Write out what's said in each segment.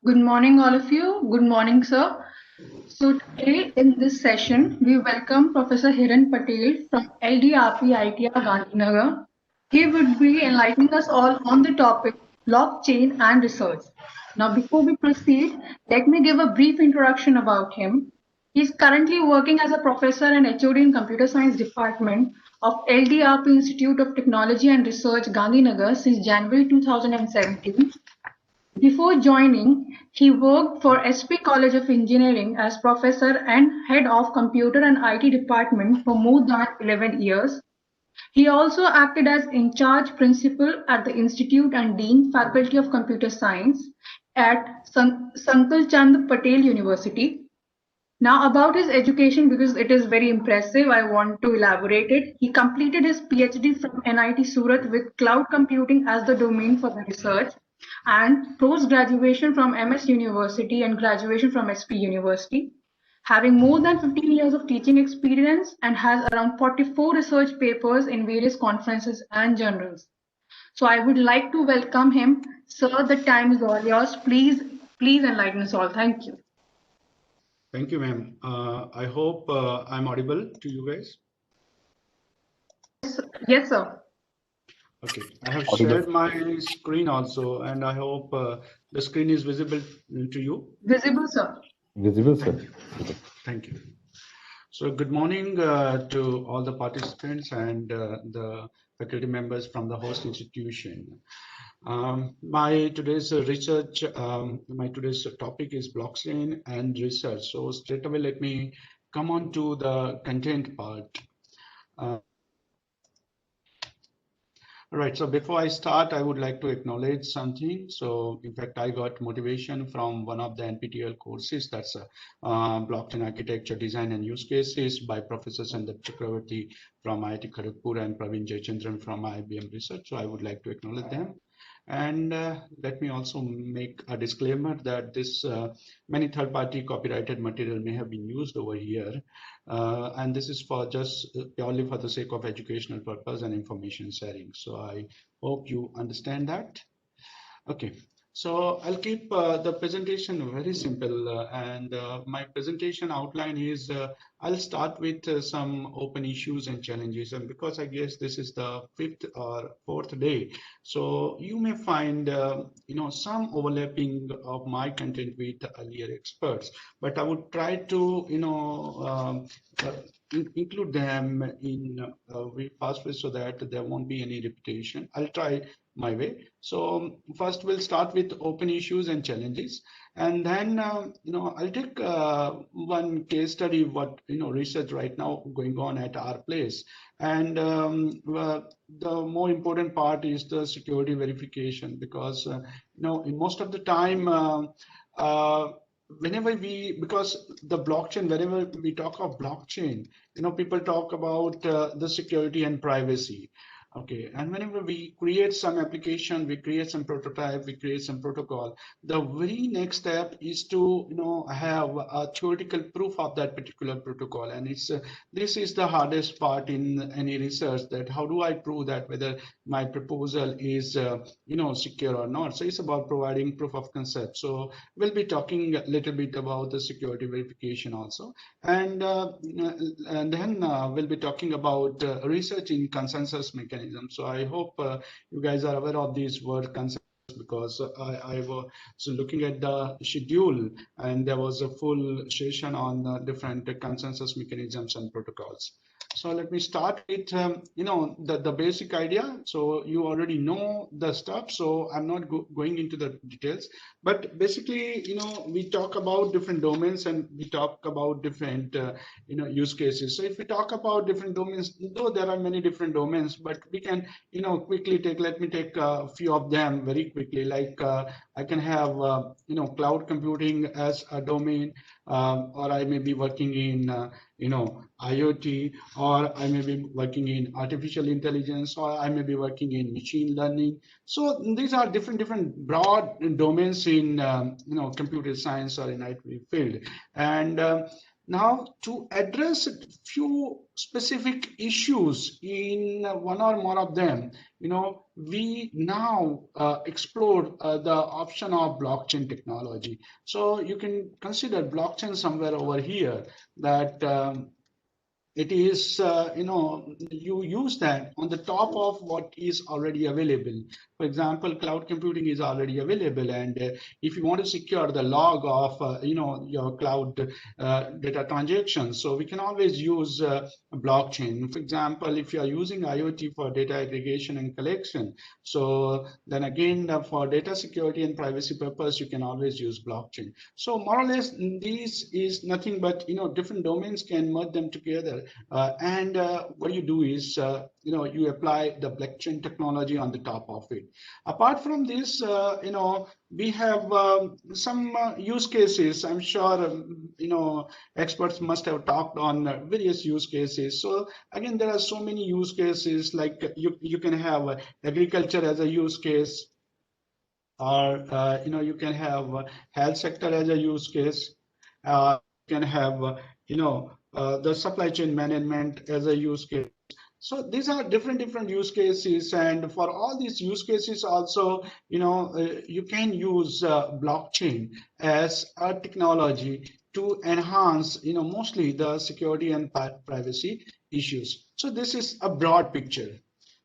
Good morning, all of you. Good morning, sir. So today in this session, we welcome Professor Hiren Patel from LDRP-ITR Gandhinagar. He would be enlightening us all on the topic blockchain and research. Now, before we proceed, let me give a brief introduction about him. He is currently working as a professor and HOD in Computer Science Department of LDRP Institute of Technology and Research, Gandhinagar since January 2017. Before joining, he worked for SP College of Engineering as professor and head of computer and IT department for more than 11 years. He also acted as in charge principal at the Institute and Dean Faculty of Computer Science at Santal Chand Patel University. Now about his education, because it is very impressive, I want to elaborate it. He completed his PhD from NIT Surat with cloud computing as the domain for the research, and post-graduation from MS University and graduation from SP University. Having more than 15 years of teaching experience and has around 44 research papers in various conferences and journals. So I would like to welcome him. Sir, the time is all yours. Please enlighten us all. Thank you. Thank you, ma'am. I hope I'm audible to you guys. Yes, sir. Okay, I have shared my screen also, and I hope the screen is visible to you. Visible, sir. Visible, sir. Thank you. So good morning to all the participants and the faculty members from the host institution. My today's research, my today's topic is blockchain and research. So straight away, let me come on to the content part. All right, so before I start, I would like to acknowledge something. So in fact, I got motivation from one of the NPTEL courses, that's Blockchain Architecture, Design and Use Cases by Professor Sandip Chakravarti from IIT Kharagpur and Praveen Jayachandran from IBM Research. So I would like to acknowledge them. And let me also make a disclaimer that this many third-party copyrighted material may have been used over here. And this is for just purely for the sake of educational purpose and information sharing. So I hope you understand that. Okay. So I'll keep the presentation very simple and my presentation outline is I'll start with some open issues and challenges, and because I guess this is the 5th or 4th day, so you may find some overlapping of my content with earlier experts, but I would try to include them in a very fast way so that there won't be any repetition. I'll try my way. So first we'll start with open issues and challenges, and then I'll take one case study what research right now going on at our place, and the more important part is the security verification, because in most of the time because the blockchain, whenever we talk of blockchain, people talk about the security and privacy. Okay, and whenever we create some application, we create some prototype, we create some protocol, the very next step is to have a theoretical proof of that particular protocol, and it's this is the hardest part in any research, that how do I prove that whether my proposal is secure or not. So it's about providing proof of concept. So we'll be talking a little bit about the security verification also, and then we'll be talking about research in consensus mechanism. So I hope you guys are aware of these word consensus, because I was looking at the schedule and there was a full session on different consensus mechanisms and protocols. So let me start with the basic idea. So you already know the stuff, so I'm not going into the details, but basically we talk about different domains and we talk about different use cases. So if we talk about different domains, though there are many different domains, but we can quickly let me take a few of them very quickly. Like I can have cloud computing as a domain, or I may be working in IoT, or I may be working in artificial intelligence, or I may be working in machine learning. So these are different broad domains in computer science or in IT field. And Now, to address a few specific issues in one or more of them, we now explore the option of blockchain technology. So you can consider blockchain somewhere over here that it is, you use that on the top of what is already available. For example, cloud computing is already available, and if you want to secure the log of, your cloud data transactions, so we can always use blockchain. For example, if you are using IoT for data aggregation and collection, so then again, for data security and privacy purpose, you can always use blockchain. So more or less, this is nothing but, different domains can merge them together. And what you do is, you apply the blockchain technology on the top of it. Apart from this, we have some use cases. I'm sure, experts must have talked on various use cases. So again, there are so many use cases, like you can have agriculture as a use case, or you can have health sector as a use case. You can have the supply chain management as a use case. So these are different use cases, and for all these use cases also, you can use blockchain as a technology to enhance, mostly the security and privacy issues. So this is a broad picture.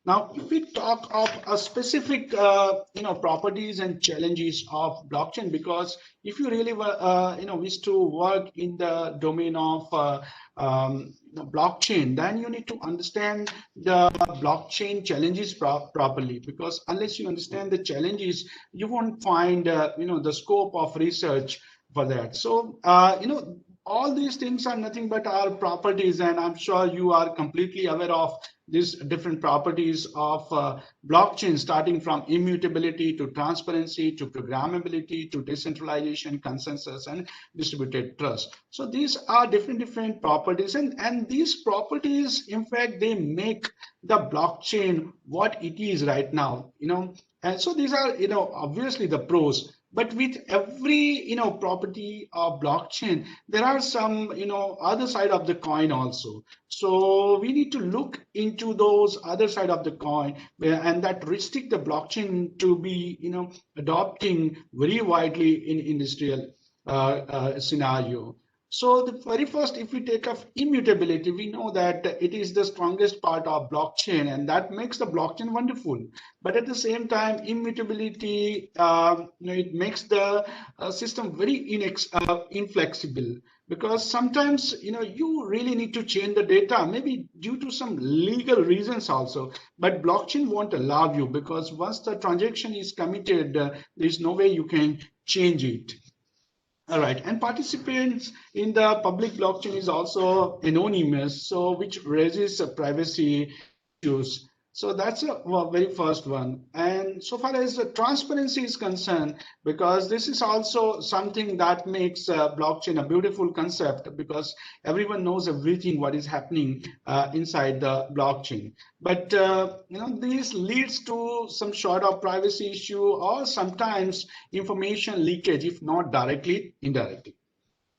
Now, if we talk of a specific, properties and challenges of blockchain, because if you really, wish to work in the domain of blockchain, then you need to understand the blockchain challenges properly. Because unless you understand the challenges, you won't find, the scope of research for that. So, all these things are nothing but our properties, and I'm sure you are completely aware of these different properties of blockchain, starting from immutability to transparency to programmability to decentralization, consensus, and distributed trust. So these are different properties, and these properties, in fact, they make the blockchain what it is right now. And so these are, obviously the pros. But with every, property of blockchain, there are some, other side of the coin also. So we need to look into those other side of the coin, and that restrict the blockchain to be, adopting very widely in industrial scenario. So the very first, if we take up immutability, we know that it is the strongest part of blockchain, and that makes the blockchain wonderful. But at the same time, immutability, it makes the system very inflexible, because sometimes, you really need to change the data, maybe due to some legal reasons also. But blockchain won't allow you, because once the transaction is committed, there's no way you can change it. All right, and participants in the public blockchain is also anonymous, so which raises privacy issues. So that's a very first one. And so far as the transparency is concerned, because this is also something that makes blockchain a beautiful concept, because everyone knows everything what is happening inside the blockchain. But this leads to some sort of privacy issue, or sometimes information leakage, if not directly, indirectly.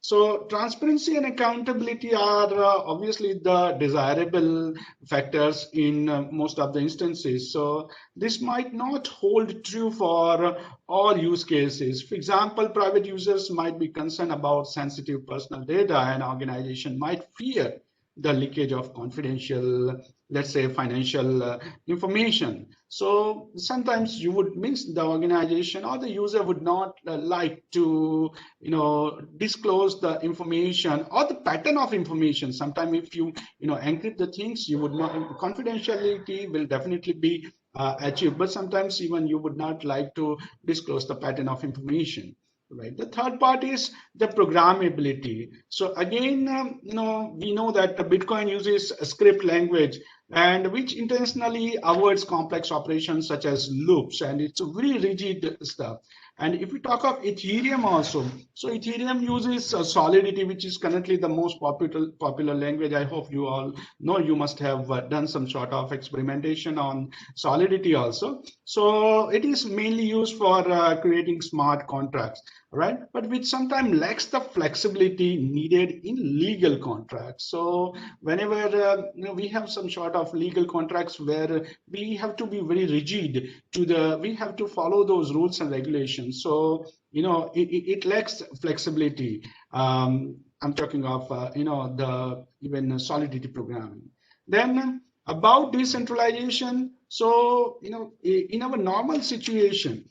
So transparency and accountability are obviously the desirable factors in most of the instances. So this might not hold true for all use cases. For example, private users might be concerned about sensitive personal data, and organization might fear the leakage of confidential, let's say, financial information. So sometimes you would miss the organization, or the user would not like to, disclose the information or the pattern of information. Sometimes if you, encrypt the things, you would not, confidentiality will definitely be achieved, but sometimes even you would not like to disclose the pattern of information. Right. The third part is the programmability. So again, we know that the Bitcoin uses a script language, and which intentionally avoids complex operations such as loops, and it's a very rigid stuff. And if we talk of Ethereum also, so Ethereum uses Solidity, which is currently the most popular language. I hope you all know, you must have done some sort of experimentation on Solidity also. So it is mainly used for creating smart contracts. right? But which sometimes lacks the flexibility needed in legal contracts. So whenever we have some sort of legal contracts where we have to be very rigid to we have to follow those rules and regulations. So it lacks flexibility. I'm talking of the even solidity programming. Then about decentralization. So in our normal situation,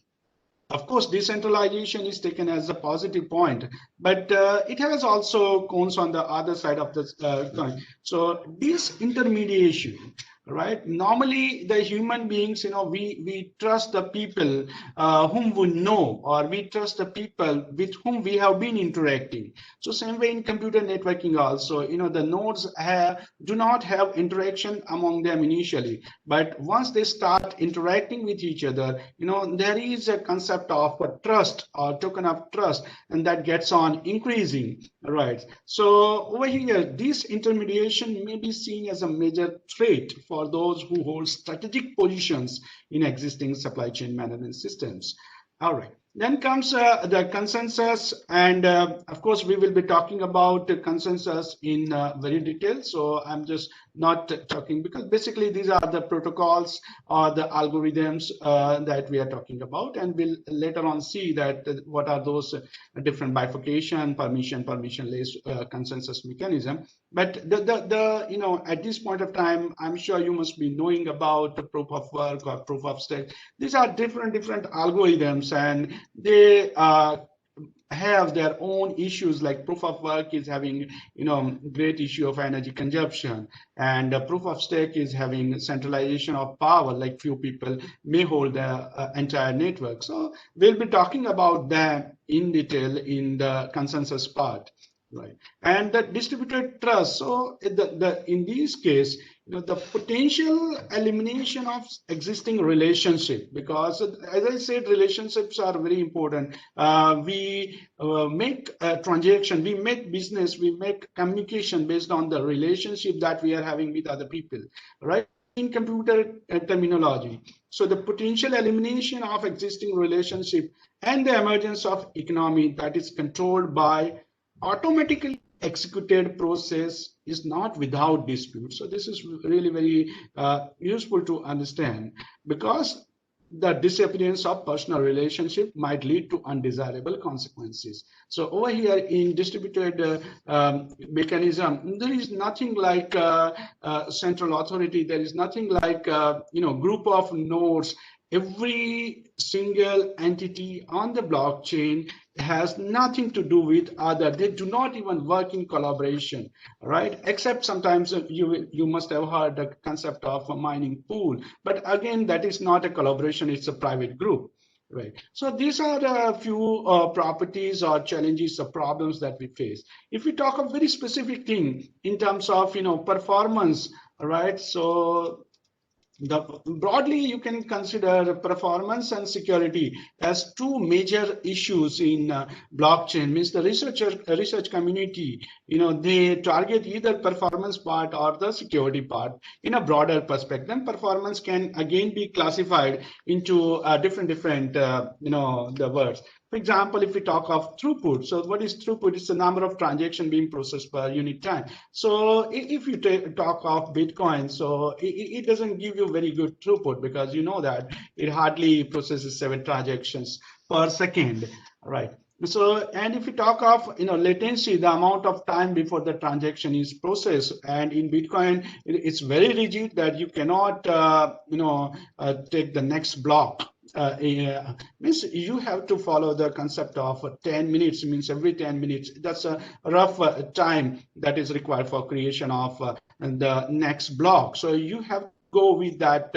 of course, decentralization is taken as a positive point, but it has also cons on the other side of the coin. So disintermediation, right? Normally, the human beings, we trust the people whom we know, or we trust the people with whom we have been interacting. So same way in computer networking also, the nodes do not have interaction among them initially, but once they start interacting with each other, there is a concept of a trust or token of trust, and that gets on increasing, right? So over here, this intermediation may be seen as a major threat for those who hold strategic positions in existing supply chain management systems. All right. Then comes the consensus, and of course, we will be talking about the consensus in very detail. So I'm just not talking, because basically these are the protocols or the algorithms that we are talking about, and we'll later on see that what are those different bifurcation, permissionless consensus mechanism. But at this point of time, I'm sure you must be knowing about the proof of work or proof of stake. These are different algorithms, and they have their own issues. Like proof of work is having great issue of energy consumption, and proof of stake is having centralization of power, like few people may hold the entire network. So we'll be talking about that in detail in the consensus part, right? And the distributed trust. So in this case, the potential elimination of existing relationship, because as I said, relationships are very important. We make a transaction, we make business, we make communication based on the relationship that we are having with other people, right? In computer terminology. So the potential elimination of existing relationship and the emergence of economy that is controlled by automatically executed process is not without dispute. So this is really very useful to understand, because the disappearance of personal relationship might lead to undesirable consequences. So over here in distributed mechanism, there is nothing like central authority. There is nothing like group of nodes. Every single entity on the blockchain has nothing to do with other. They do not even work in collaboration, right? Except sometimes you must have heard the concept of a mining pool, but again, that is not a collaboration, it's a private group, right? So these are a few properties or challenges or problems that we face. If we talk a very specific thing in terms of performance, right? So broadly, you can consider performance and security as two major issues in blockchain. Means the research community, they target either performance part or the security part in a broader perspective. Then performance can again be classified into different the words. For example, if we talk of throughput, so what is throughput? It's the number of transactions being processed per unit time. So if you talk of Bitcoin, so it doesn't give you very good throughput, because you know that it hardly processes 7 transactions per second, right? So, and if you talk of latency, the amount of time before the transaction is processed, and in Bitcoin, it's very rigid that you cannot take the next block. Means you have to follow the concept of 10 minutes, means every 10 minutes. That's a rough time that is required for creation of the next block. So you have to go with that,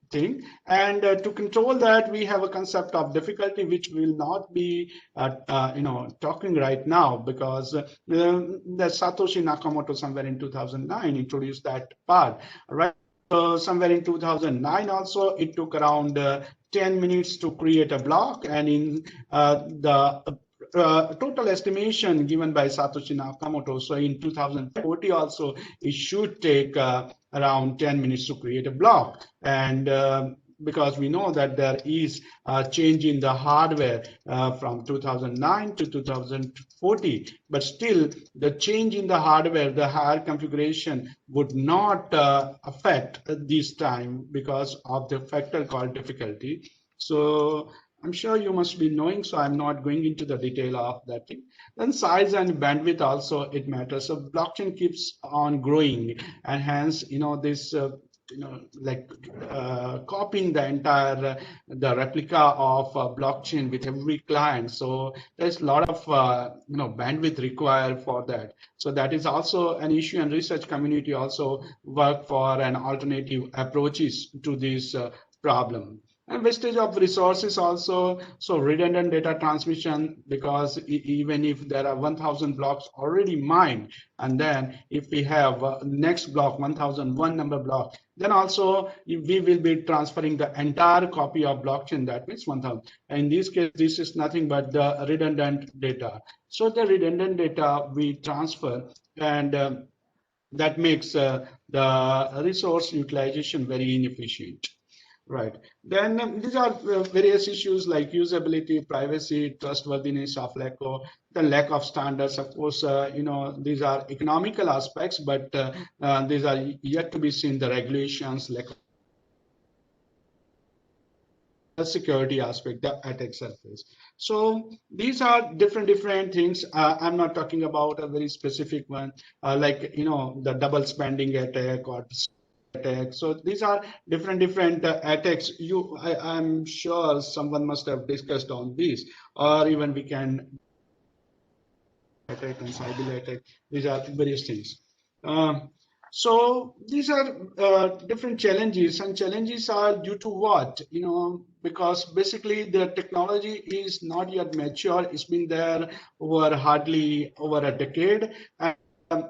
thing. And to control that, we have a concept of difficulty, which will not be talking right now, because the Satoshi Nakamoto somewhere in 2009 introduced that part, right? So somewhere in 2009 also, it took around 10 minutes to create a block, and in the total estimation given by Satoshi Nakamoto, so in 2040 also, it should take around 10 minutes to create a block. And because we know that there is a change in the hardware from 2009 to 2040, but still the change in the hardware, the higher configuration would not affect this time because of the factor called difficulty. So I'm sure you must be knowing, so I'm not going into the detail of that thing. Then size and bandwidth also it matters. So blockchain keeps on growing, and hence this like copying the entire the replica of blockchain with every client. So there's a lot of bandwidth required for that. So that is also an issue, and research community also work for an alternative approaches to this problem. And wastage of resources also, so redundant data transmission, because even if there are 1000 blocks already mined, and then if we have next block 1001 number block, then also we will be transferring the entire copy of blockchain, that means 1000. In this case, this is nothing but the redundant data. So the redundant data we transfer, and that makes the resource utilization very inefficient. Right. Then these are various issues like usability, privacy, trustworthiness of the lack of standards. Of course, these are economical aspects, but these are yet to be seen. The regulations, like the security aspect, the attack surface. So these are different things. I'm not talking about a very specific one, like the double spending attack or attack. So these are different attacks. I'm sure someone must have discussed on these, or even we can attack and cyber attack. These are various things. So these are different challenges, and challenges are due to what? Because basically the technology is not yet mature. It's been there hardly over a decade, and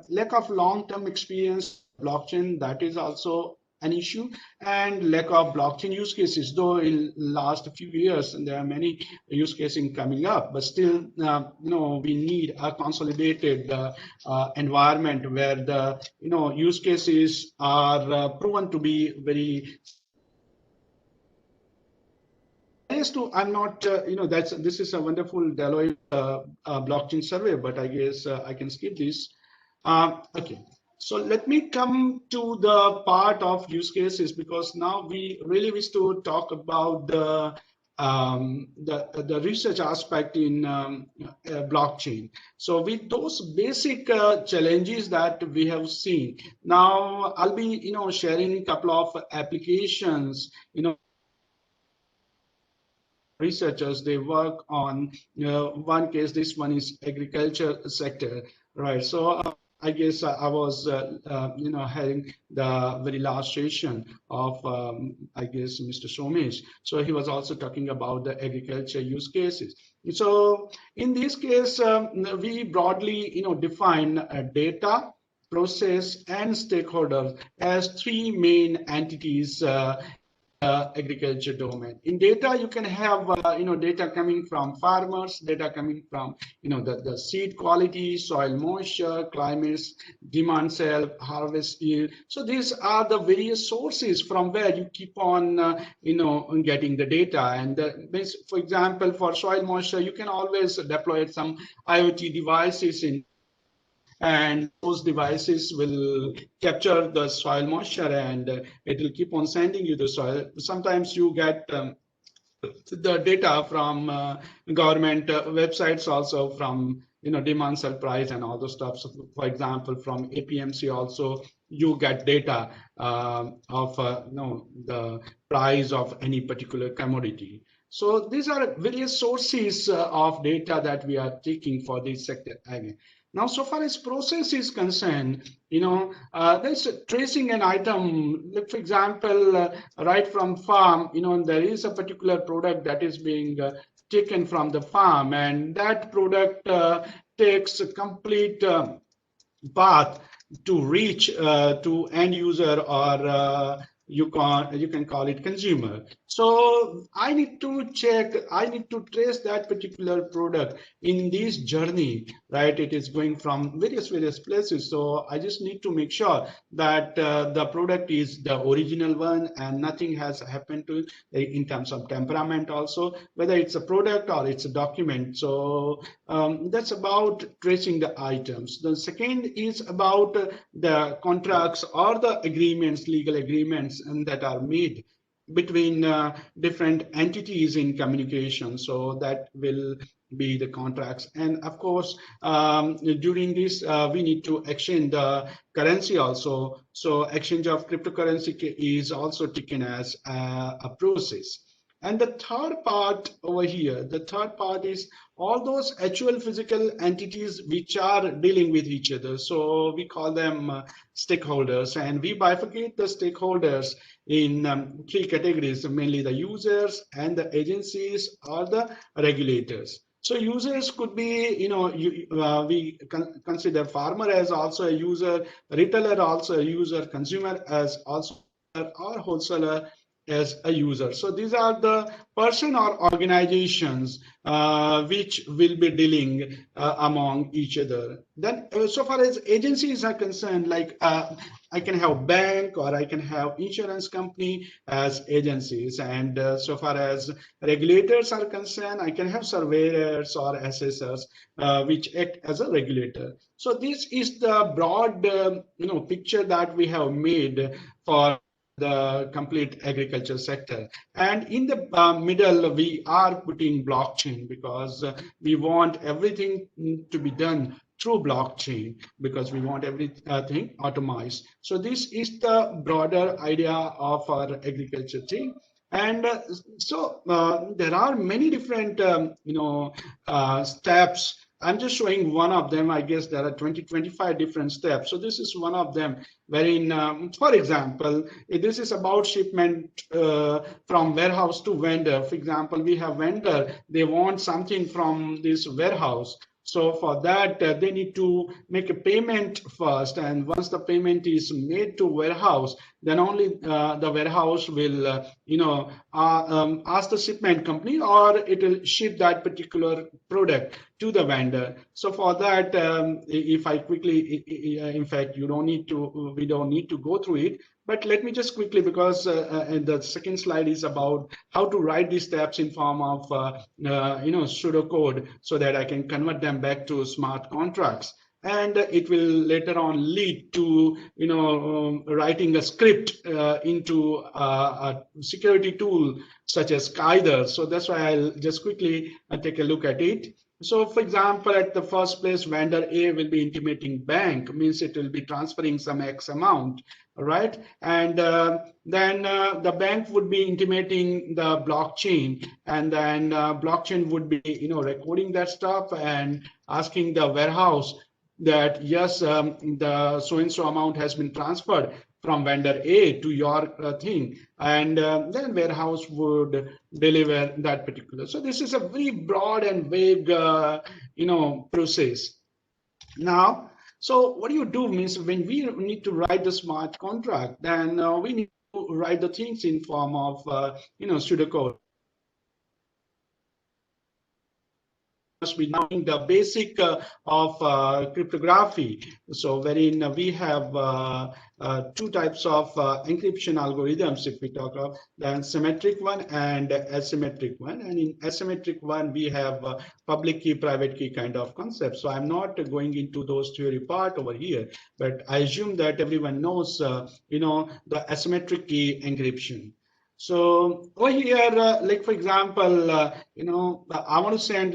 lack of long-term experience blockchain, that is also an issue, and lack of blockchain use cases, though in last few years and there are many use cases coming up, but still we need a consolidated environment where the use cases are proven to be very I'm not, this is a wonderful Deloitte blockchain survey, but I guess I can skip this. Okay. So let me come to the part of use cases, because now we really wish to talk about the research aspect in blockchain. So with those basic challenges that we have seen, now I'll be sharing a couple of applications. Researchers, they work on one case. This one is agriculture sector, right? So I guess I was having the very last session of I guess Mr. Somesh. So he was also talking about the agriculture use cases. So in this case, we broadly define data, process, and stakeholders as three main entities agriculture domain. In data, you can have data coming from farmers, data coming from the seed quality, soil moisture, climates, demand sell, harvest yield. So these are the various sources from where you keep on getting the data. And for example, for soil moisture, you can always deploy some IoT devices in, and those devices will capture the soil moisture, and it will keep on sending you the soil. Sometimes you get the data from government websites, also from demand sell price and all those stuff. So for example, from APMC also you get data of the price of any particular commodity. So these are various sources of data that we are taking for this sector again. Now, so far as process is concerned, there's tracing an item. Like for example, right from farm, there is a particular product that is being taken from the farm, and that product takes a complete path to reach to end user or you can call it consumer. So I need to check, I need to trace that particular product in this journey, right? It is going from various places. So I just need to make sure that the product is the original one and nothing has happened to it in terms of temperament also, whether it's a product or it's a document. So that's about tracing the items. The second is about the contracts or the agreements, legal agreements, and that are made between different entities in communication. So that will be the contracts. And of course, during this, we need to exchange the currency also. So exchange of cryptocurrency is also taken as a process. And the third part over here, the third part is all those actual physical entities which are dealing with each other. So we call them stakeholders, and we bifurcate the stakeholders in three categories, mainly the users and the agencies or the regulators. So users could be, we consider farmer as also a user, retailer also a user, consumer as also or wholesaler as a user. So these are the person or organizations which will be dealing among each other. Then so far as agencies are concerned, like I can have bank or I can have insurance company as agencies. And so far as regulators are concerned, I can have surveyors or assessors which act as a regulator. So this is the broad picture that we have made for the complete agriculture sector. And in the middle, we are putting blockchain because we want everything to be done through blockchain because we want everything automized. So this is the broader idea of our agriculture thing. And there are many different, steps. I'm just showing one of them. I guess there are 25 different steps. So this is one of them wherein, for example, this is about shipment from warehouse to vendor. For example, we have vendor, they want something from this warehouse. So for that, they need to make a payment first. And once the payment is made to warehouse, then only the warehouse will, ask the shipment company or it will ship that particular product to the vendor. So for that, if I quickly, in fact, we don't need to go through it. But let me just quickly, because the second slide is about how to write these steps in form of pseudocode so that I can convert them back to smart contracts. And it will later on lead to writing a script into a security tool such as Scyther. So that's why I'll just quickly take a look at it. So for example, at the first place, vendor A will be intimating bank, means it will be transferring some X amount, all right? And then the bank would be intimating the blockchain, and then blockchain would be, recording that stuff and asking the warehouse that, yes, the so-and-so amount has been transferred from vendor A to your thing, and then warehouse would deliver that particular. So this is a very broad and vague, process. Now, so what do you do means when we need to write the smart contract, then we need to write the things in form of, pseudocode. Must be knowing the basic of cryptography. So wherein we have two types of encryption algorithms, if we talk of the symmetric one and asymmetric one. And in asymmetric one, we have public key, private key kind of concept. So I'm not going into those theory part over here, but I assume that everyone knows, the asymmetric key encryption. So over here, like for example, I want to send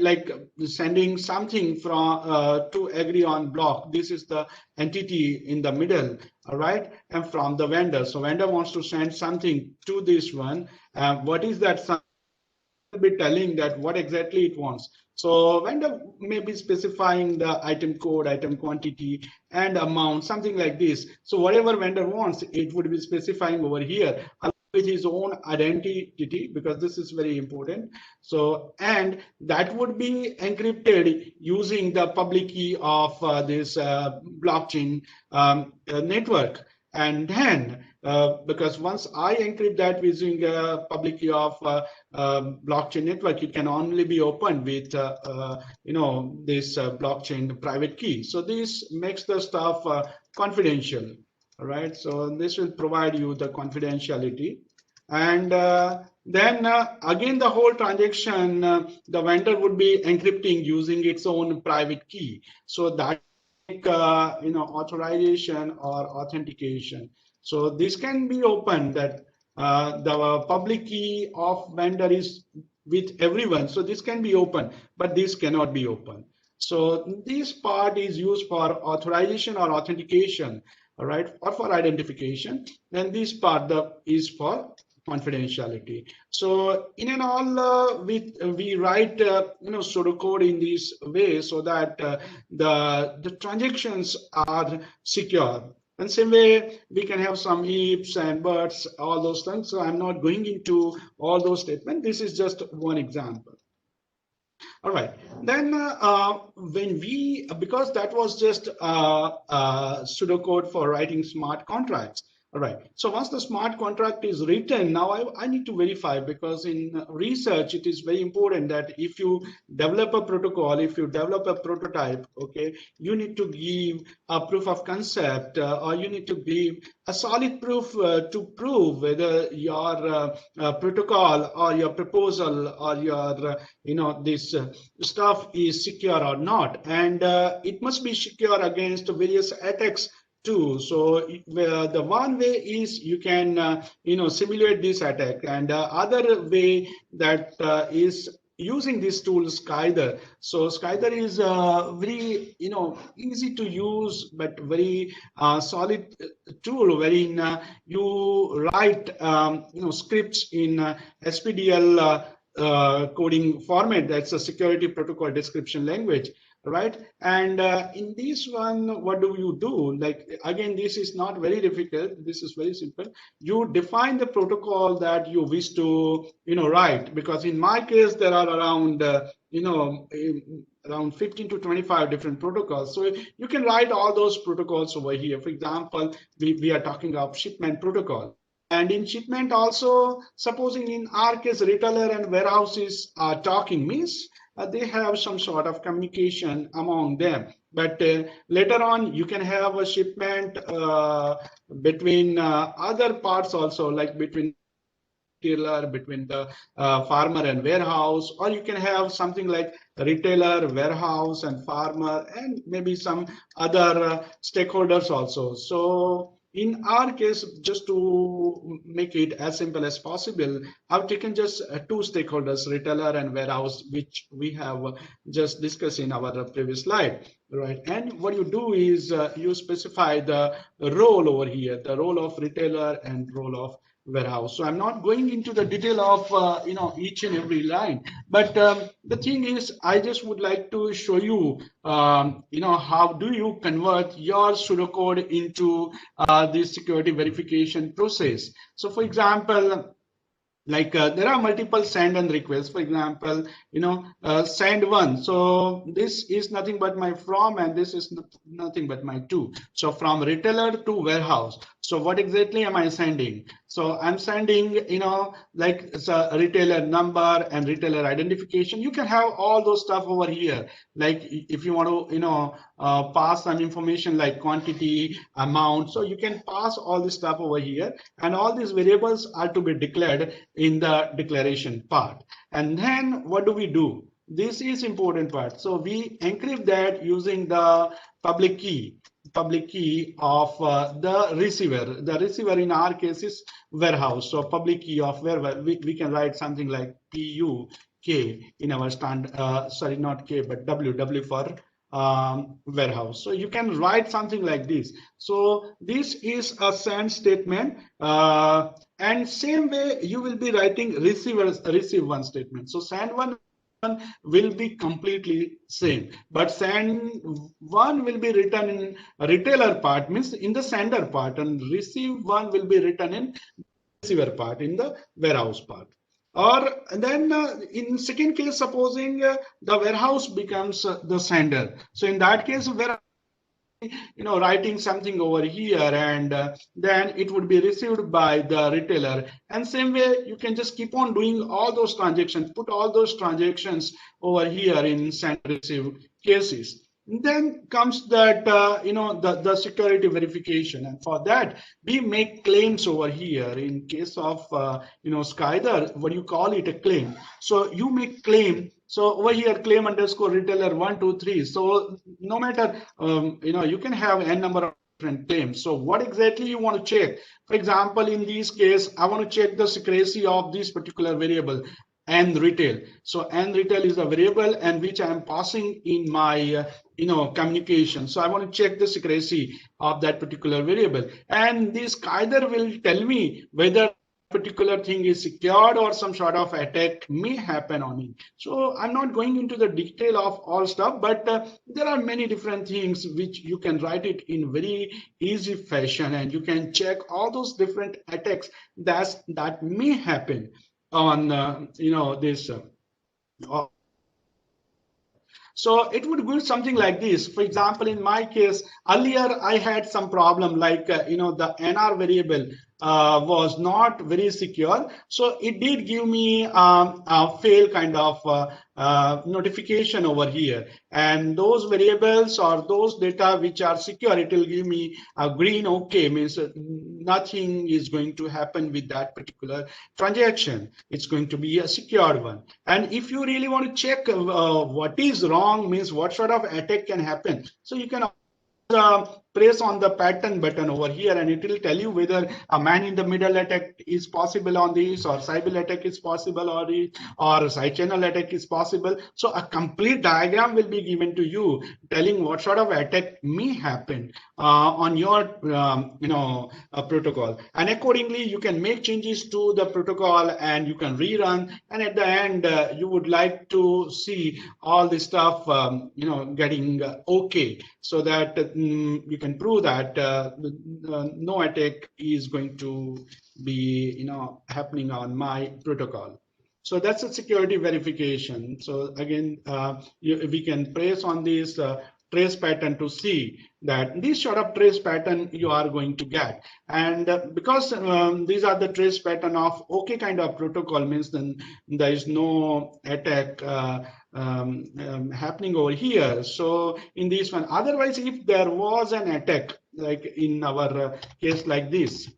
sending something from to agree on block. This is the entity in the middle, all right, and from the vendor. So vendor wants to send something to this one. What is that? Be telling that what exactly it wants. So vendor may be specifying the item code, item quantity, and amount, something like this. So whatever vendor wants, it would be specifying over here with his own identity, because this is very important. So, and that would be encrypted using the public key of this blockchain network. And then because once I encrypt that using a public key of blockchain network, it can only be opened with this blockchain private key. So this makes the stuff confidential. All right, so this will provide you the confidentiality. And then again, the whole transaction, the vendor would be encrypting using its own private key. So that authorization or authentication. So this can be open, that the public key of vendor is with everyone. So this can be open, but this cannot be open. So this part is used for authorization or authentication, all right, or for identification. Then this part is for confidentiality. So in and all, we write pseudocode in this way so that the transactions are secure. And same way, we can have some ifs and buts, all those things. So I'm not going into all those statements. This is just one example. All right. Then because that was just pseudocode for writing smart contracts. All right. So once the smart contract is written, now I need to verify, because in research, it is very important that if you develop a protocol, if you develop a prototype, okay, you need to give a proof of concept, or you need to give a solid proof to prove whether your protocol or your proposal or your this stuff is secure or not. And it must be secure against various attacks too. So the one way is you can simulate this attack, and other way that is using this tool Scyther. So Scyther is very easy to use but very solid tool, wherein you write scripts in SPDL coding format. That's a security protocol description language, right? And in this one, what do you do? Like, again, this is not very difficult. This is very simple. You define the protocol that you wish to write, because in my case there are around around 15 to 25 different protocols. So you can write all those protocols over here. For example, we are talking of shipment protocol. And in shipment also, supposing in our case, retailer and warehouses are talking, means they have some sort of communication among them. But later on, you can have a shipment between other parts also, like between retailer, between the farmer and warehouse, or you can have something like retailer, warehouse, and farmer, and maybe some other stakeholders also. So in our case, just to make it as simple as possible, I've taken just two stakeholders, retailer and warehouse, which we have just discussed in our previous slide, right? And what you do is you specify the role over here, the role of retailer and role of warehouse. So I'm not going into the detail of each and every line, but the thing is, I just would like to show you how do you convert your pseudocode into this security verification process. So for example, like there are multiple send and requests. For example, send one. So this is nothing but my from, and this is nothing but my to. So from retailer to warehouse. So what exactly am I sending? So I'm sending, like it's a retailer number and retailer identification. You can have all those stuff over here. Like if you want to, pass some information like quantity, amount. So you can pass all this stuff over here, and all these variables are to be declared in the declaration part. And then what do? This is important part. So we encrypt that using the public key of the receiver. The receiver in our case is warehouse. So public key of wherever we can write something like PUK in our sorry, not K, but W for warehouse. So you can write something like this. So this is a send statement, and same way you will be writing receive one statement. So send one will be completely same, but send one will be written in retailer part, means in the sender part, and receive one will be written in receiver part, in the warehouse part. Or then in second case, supposing the warehouse becomes the sender. So in that case, warehouse writing something over here, and then it would be received by the retailer. And same way, you can just keep on doing all those transactions, put all those transactions over here in send receive cases. Then comes that the security verification, and for that we make claims over here. In case of Scyther, what do you call it, a claim? So you make claim. So over here, claim underscore retailer 123. So no matter you can have n number of different claims. So what exactly you want to check? For example, in this case, I want to check the secrecy of this particular variable and retail. So and retail is a variable and which I am passing in my communication. So I want to check the secrecy of that particular variable, and this either will tell me whether particular thing is secured or some sort of attack may happen on it. So I'm not going into the detail of all stuff, but there are many different things which you can write it in very easy fashion, and you can check all those different attacks that may happen on this. So it would go something like this. For example, in my case, earlier I had some problem like, the NR variable was not very secure. So it did give me a fail kind of notification over here. And those variables or those data which are secure, it will give me a green OK, means nothing is going to happen with that particular transaction. It's going to be a secured one. And if you really want to check what is wrong, means what sort of attack can happen, so you can press on the pattern button over here, and it will tell you whether a man in the middle attack is possible on this, or Sybil attack is possible on it, or side channel attack is possible. So a complete diagram will be given to you telling what sort of attack may happen on your protocol, and accordingly you can make changes to the protocol and you can rerun, and at the end you would like to see all this stuff getting okay, so that you can prove that no attack is going to be happening on my protocol. So that's a security verification. So again, we can press on this trace pattern to see that this sort of trace pattern you are going to get. And because these are the trace pattern of OK kind of protocol, means then there is no attack happening over here. So in this one, otherwise, if there was an attack, like in our case like this,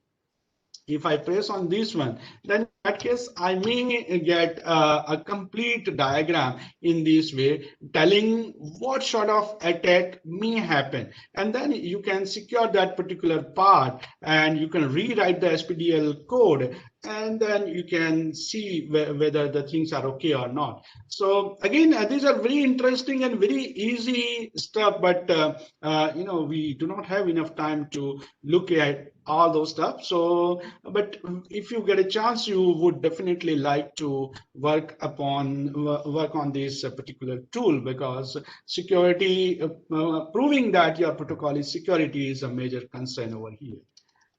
if I press on this one, then in that case, I may get a complete diagram in this way, telling what sort of attack may happen. And then you can secure that particular part, and you can rewrite the SPDL code, and then you can see whether the things are okay or not. So again, these are very interesting and very easy stuff, but we do not have enough time to look at all those stuff. So, but if you get a chance, you would definitely like to work on this particular tool, because security, proving that your protocol is security is a major concern over here,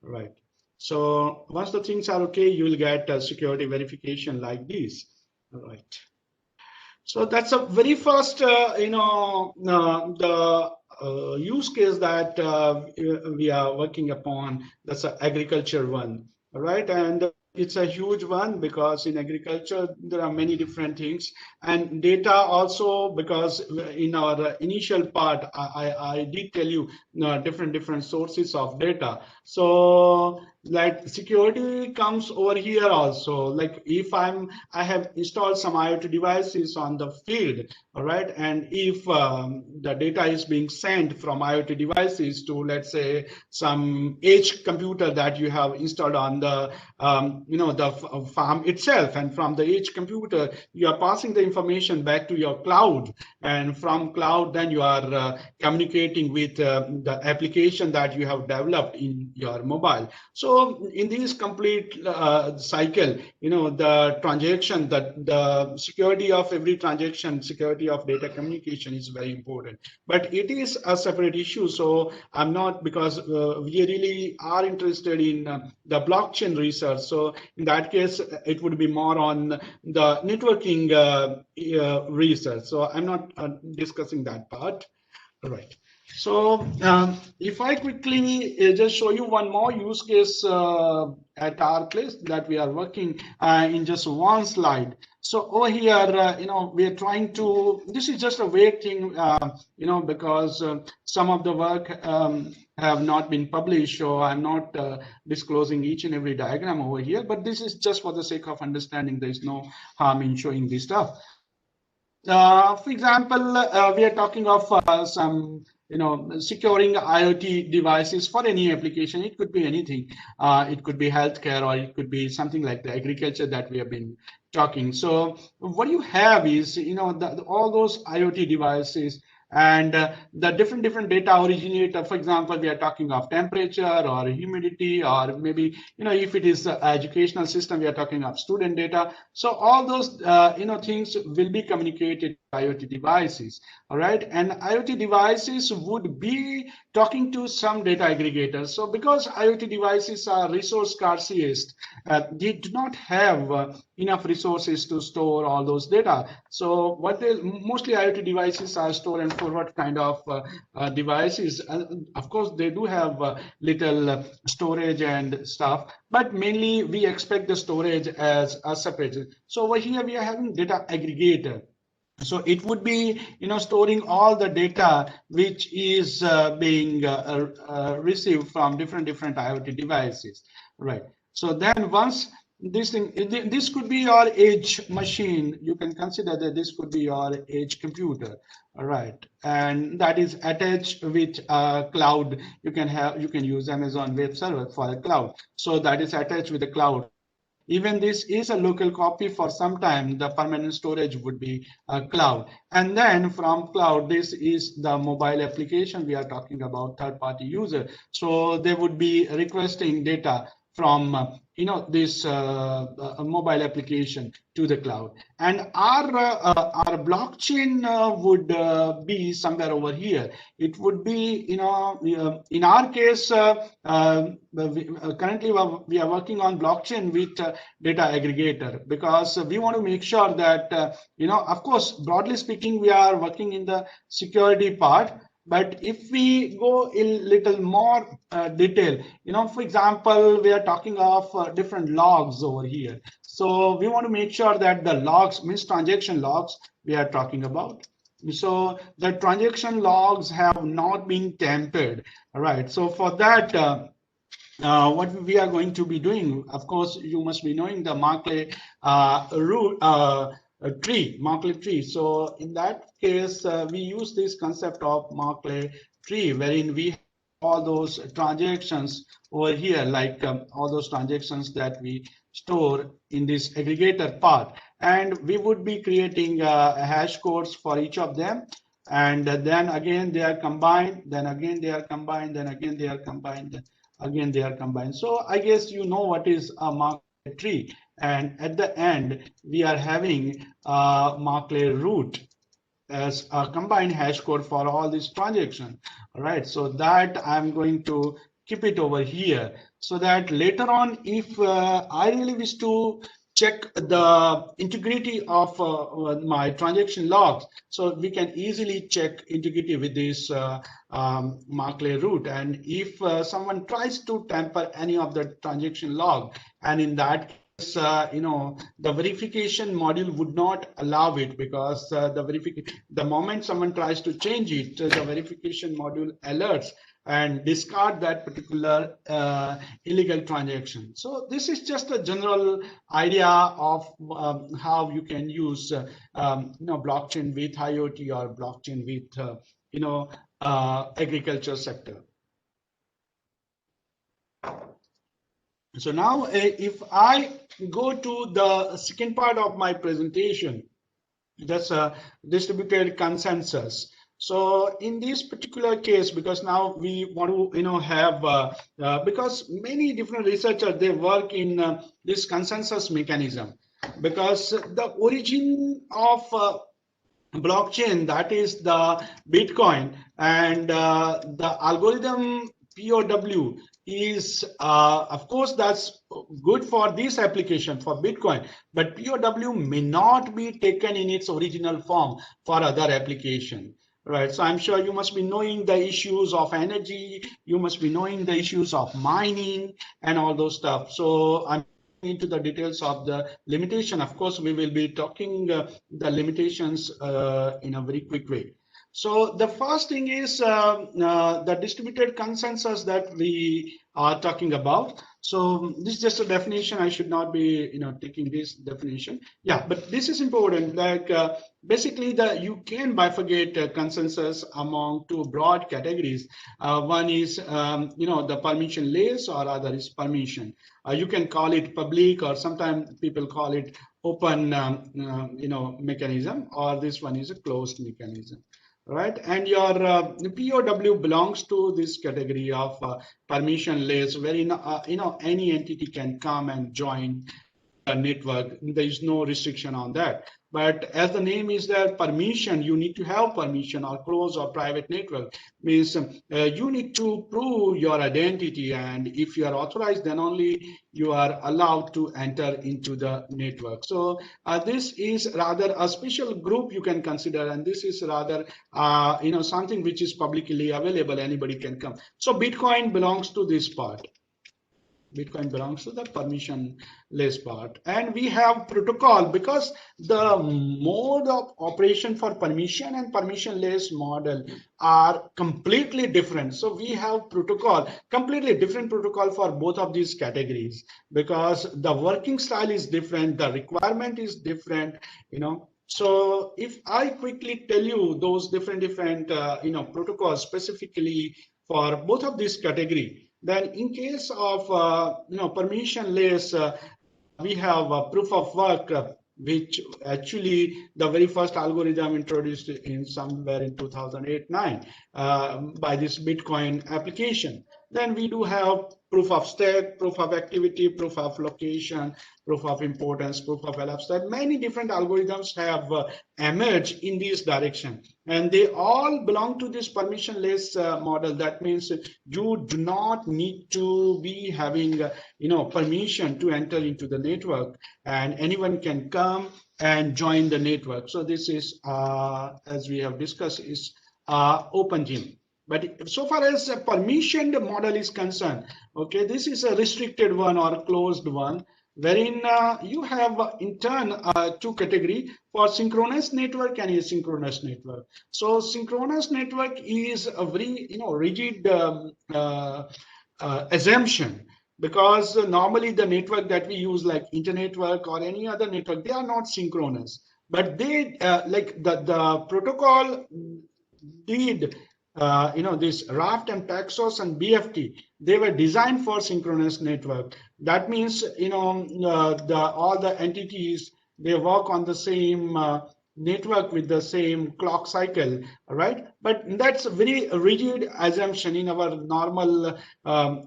right? So once the things are okay, you will get a security verification like this, right? So that's a very first, the use case that we are working upon. That's an agriculture one, right? And it's a huge one, because in agriculture there are many different things, and data also, because in our initial part I did tell you different sources of data. So like security comes over here also. Like if I have installed some IoT devices on the field, all right, and if the data is being sent from IoT devices to, let's say, some edge computer that you have installed on the the farm itself, and from the edge computer you are passing the information back to your cloud, and from cloud then you are communicating with the application that you have developed in your mobile. So in this complete cycle, the transaction, the security of every transaction, security of data communication is very important, but it is a separate issue. So I'm not, because we really are interested in the blockchain research. So in that case, it would be more on the networking research. So I'm not discussing that part. Right. So if I quickly just show you one more use case at our place that we are working in just one slide. So over here, we are trying to, this is just a vague thing, because some of the work have not been published, so I'm not disclosing each and every diagram over here, but this is just for the sake of understanding. There is no harm in showing this stuff. So for example, we are talking of some, securing IoT devices for any application. It could be anything. It could be healthcare, or it could be something like the agriculture that we have been talking. So what you have is, all those IoT devices and the different data originator. For example, we are talking of temperature or humidity, or maybe, if it is educational system, we are talking of student data. So all those things will be communicated to IoT devices. All right, and IoT devices would be talking to some data aggregators. So because IoT devices are resource scarcest, they do not have enough resources to store all those data. So what they mostly IoT devices are store and forward kind of devices. Of course, they do have little storage and stuff, but mainly we expect the storage as a separate. So over here we are having data aggregator. So it would be, storing all the data which is being received from different IoT devices, right? So then once this thing, this could be your edge machine. You can consider that this could be your edge computer, all right? And that is attached with cloud. You can use Amazon Web Server for a cloud. So that is attached with the cloud. Even this is a local copy. For some time, the permanent storage would be cloud. And then from cloud, this is the mobile application. We are talking about third-party user. So they would be requesting data from this mobile application to the cloud, and our blockchain would be somewhere over here. It would be, in our case, currently we are working on blockchain with data aggregator, because we want to make sure that of course, broadly speaking, we are working in the security part. But if we go in little more detail, for example, we are talking of different logs over here. So we want to make sure that the logs, means transaction logs, we are talking about. So the transaction logs have not been tampered. All right. So for that, what we are going to be doing, of course, you must be knowing the Markley Markley tree. So in that case, we use this concept of Markley tree, wherein we have all those transactions over here, like all those transactions that we store in this aggregator part, and we would be creating hash codes for each of them. And then again they are combined, then again they are combined, then again they are combined, again they are combined. So I guess you know what is a Markley tree, and at the end we are having a Markley root as a combined hash code for all these transactions. All right, so that I'm going to keep it over here, so that later on, if I really wish to check the integrity of my transaction logs, so we can easily check integrity with this Markley root. And if someone tries to tamper any of the transaction log, and in that case, the verification module would not allow it, because the moment someone tries to change it, the verification module alerts and discard that particular illegal transaction. So this is just a general idea of how you can use blockchain with IoT, or blockchain with agriculture sector. So now if I go to the second part of my presentation, that's a distributed consensus. So in this particular case, because now we want to have because many different researchers, they work in this consensus mechanism, because the origin of blockchain, that is the Bitcoin, and the algorithm POW is of course that's good for this application for Bitcoin, but POW may not be taken in its original form for other application. right? So I'm sure you must be knowing the issues of energy, you must be knowing the issues of mining and all those stuff. So I'm into the details of the limitation. Of course, we will be talking the limitations in a very quick way. So the first thing is the distributed consensus that we are talking about. So this is just a definition. I should not be, taking this definition. Yeah, but this is important. Like basically, you can bifurcate consensus among two broad categories. One is, the permissionless, or other is permission. You can call it public, or sometimes people call it open, mechanism, or this one is a closed mechanism. Right, and your POW belongs to this category of permissionless, where any entity can come and join the network. There is no restriction on that. But as the name is there, permission, you need to have permission, or closed or private network means you need to prove your identity, and if you are authorized, then only you are allowed to enter into the network. So this is rather a special group you can consider, and this is rather something which is publicly available. Anybody can come. So Bitcoin belongs to this part. Bitcoin belongs to the permissionless part. And we have protocol, because the mode of operation for permission and permissionless model are completely different. So we have protocol, completely different protocol for both of these categories, because the working style is different, the requirement is different, So if I quickly tell you those different protocols specifically for both of these category, then in case of permissionless, we have a proof of work, which actually the very first algorithm introduced in somewhere in 2008-9 by this Bitcoin application. Then we do have proof of stake, proof of activity, proof of location, proof of importance, proof of elapsed. Many different algorithms have emerged in this direction, and they all belong to this permissionless model. That means you do not need to be having permission to enter into the network, and anyone can come and join the network. So this is as we have discussed, is open gym. But so far as a permissioned model is concerned, okay, this is a restricted one or a closed one, wherein you have in turn two category for synchronous network and asynchronous network. So synchronous network is a very rigid assumption, because normally the network that we use, like internet network or any other network, they are not synchronous, but they like the protocol did this Raft and Paxos and BFT, they were designed for synchronous network. That means all the entities, they work on the same network with the same clock cycle, right? But that's a very rigid assumption. In our normal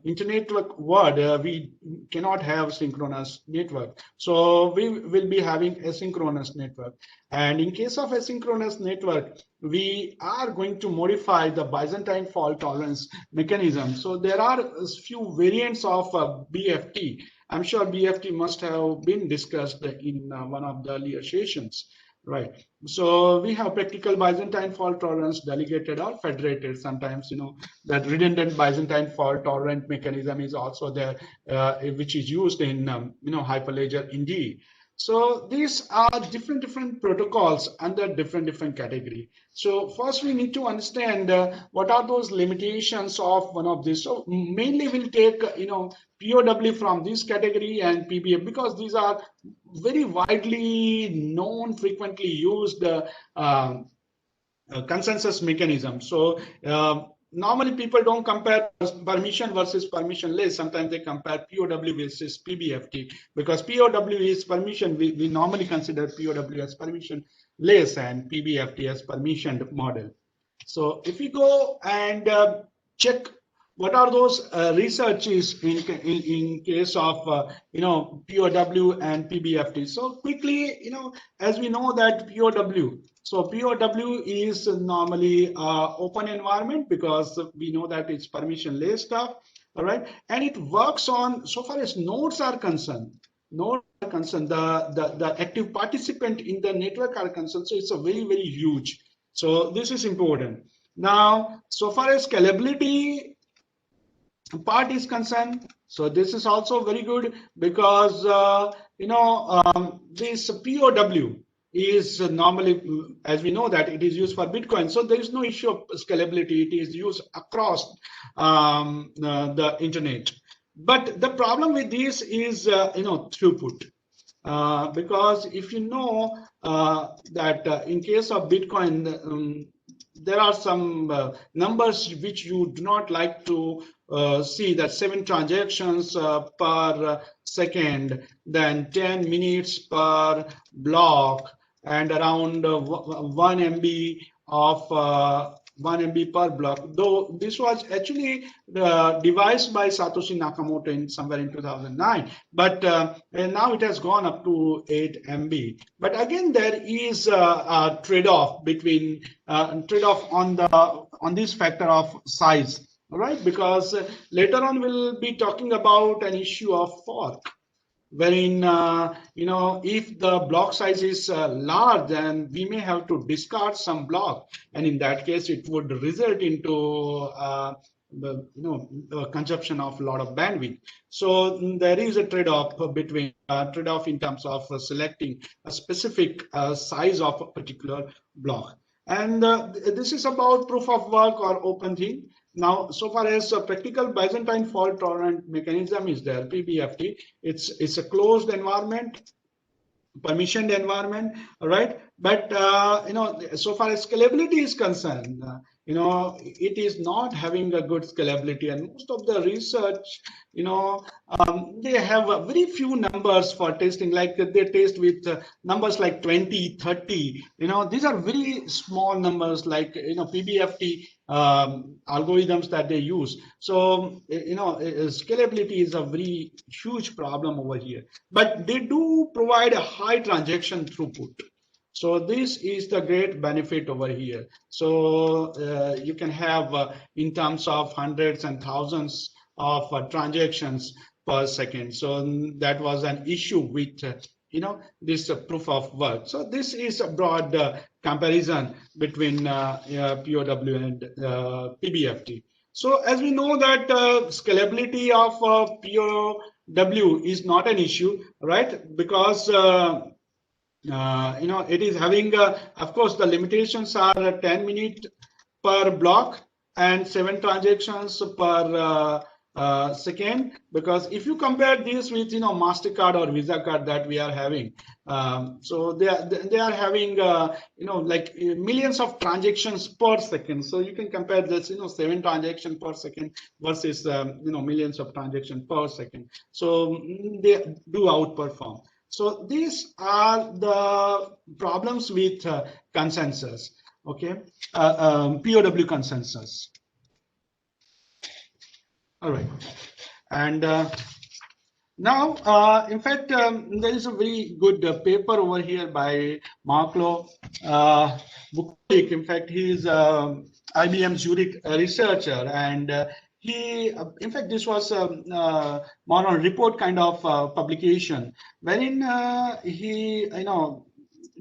internet world, we cannot have synchronous network, so we will be having asynchronous network. And in case of asynchronous network, we are going to modify the Byzantine fault tolerance mechanism. So there are a few variants of BFT. I'm sure BFT must have been discussed in one of the earlier sessions. Right. So we have practical Byzantine fault tolerance, delegated or federated. Sometimes, that redundant Byzantine fault tolerant mechanism is also there, which is used in, Hyperledger Indy. So these are different protocols under different category. So first we need to understand what are those limitations of one of these. So mainly we'll take, POW from this category and PBF, because these are very widely known, frequently used consensus mechanism. So normally people don't compare permission versus permissionless. Sometimes they compare POW versus PBFT, because POW is permission. We normally consider POW as permissionless and PBFT as permissioned model. So if we go and check what are those researches in case of POW and PBFT. So quickly, as we know that POW. So POW is normally open environment, because we know that it's permissionless stuff. All right, and it works on, so far as nodes are concerned. Nodes are concerned, the active participant in the network are concerned. So it's a very huge. So this is important. Now, so far as scalability part is concerned, so this is also very good because this POW is normally, as we know, that it is used for Bitcoin, so there is no issue of scalability. It is used across the internet. But the problem with this is throughput. Because if you know that in case of Bitcoin, there are some numbers which you do not like to see, that 7 transactions per second, then 10 minutes per block, and around 1 MB of 1 MB per block. Though this was actually devised by Satoshi Nakamoto in somewhere in 2009, but and now it has gone up to 8 MB. But again, there is a trade-off between trade-off on this factor of size. All right, because later on we'll be talking about an issue of fork, wherein if the block size is large, then we may have to discard some block, and in that case it would result into the consumption of a lot of bandwidth. So there is a trade-off between trade-off in terms of selecting a specific size of a particular block. And this is about proof of work or open thing. Now, so far as practical Byzantine fault tolerant mechanism is there, PBFT, it's a closed environment, permissioned environment, all right? But so far as scalability is concerned, it is not having a good scalability, and most of the research, they have very few numbers for testing. Like they test with numbers like 20, 30. These are very small numbers, like PBFT algorithms that they use. So scalability is a very huge problem over here. But they do provide a high transaction throughput. So this is the great benefit over here. So you can have in terms of hundreds and thousands of transactions per second. So that was an issue with this proof of work. So this is a broad comparison between POW and PBFT. So as we know that scalability of POW is not an issue, right? Because it is having, of course, the limitations are 10 minutes per block and 7 transactions per second. Because if you compare this with MasterCard or Visa card that we are having, so they are having like millions of transactions per second. So you can compare this 7 transactions per second versus millions of transactions per second. So they do outperform. So these are the problems with consensus, okay, POW consensus. All right, and now, in fact, there is a very good paper over here by Marklo Bukovic. In fact, he is IBM Zurich researcher, and he, in fact, this was more on report kind of publication, wherein he,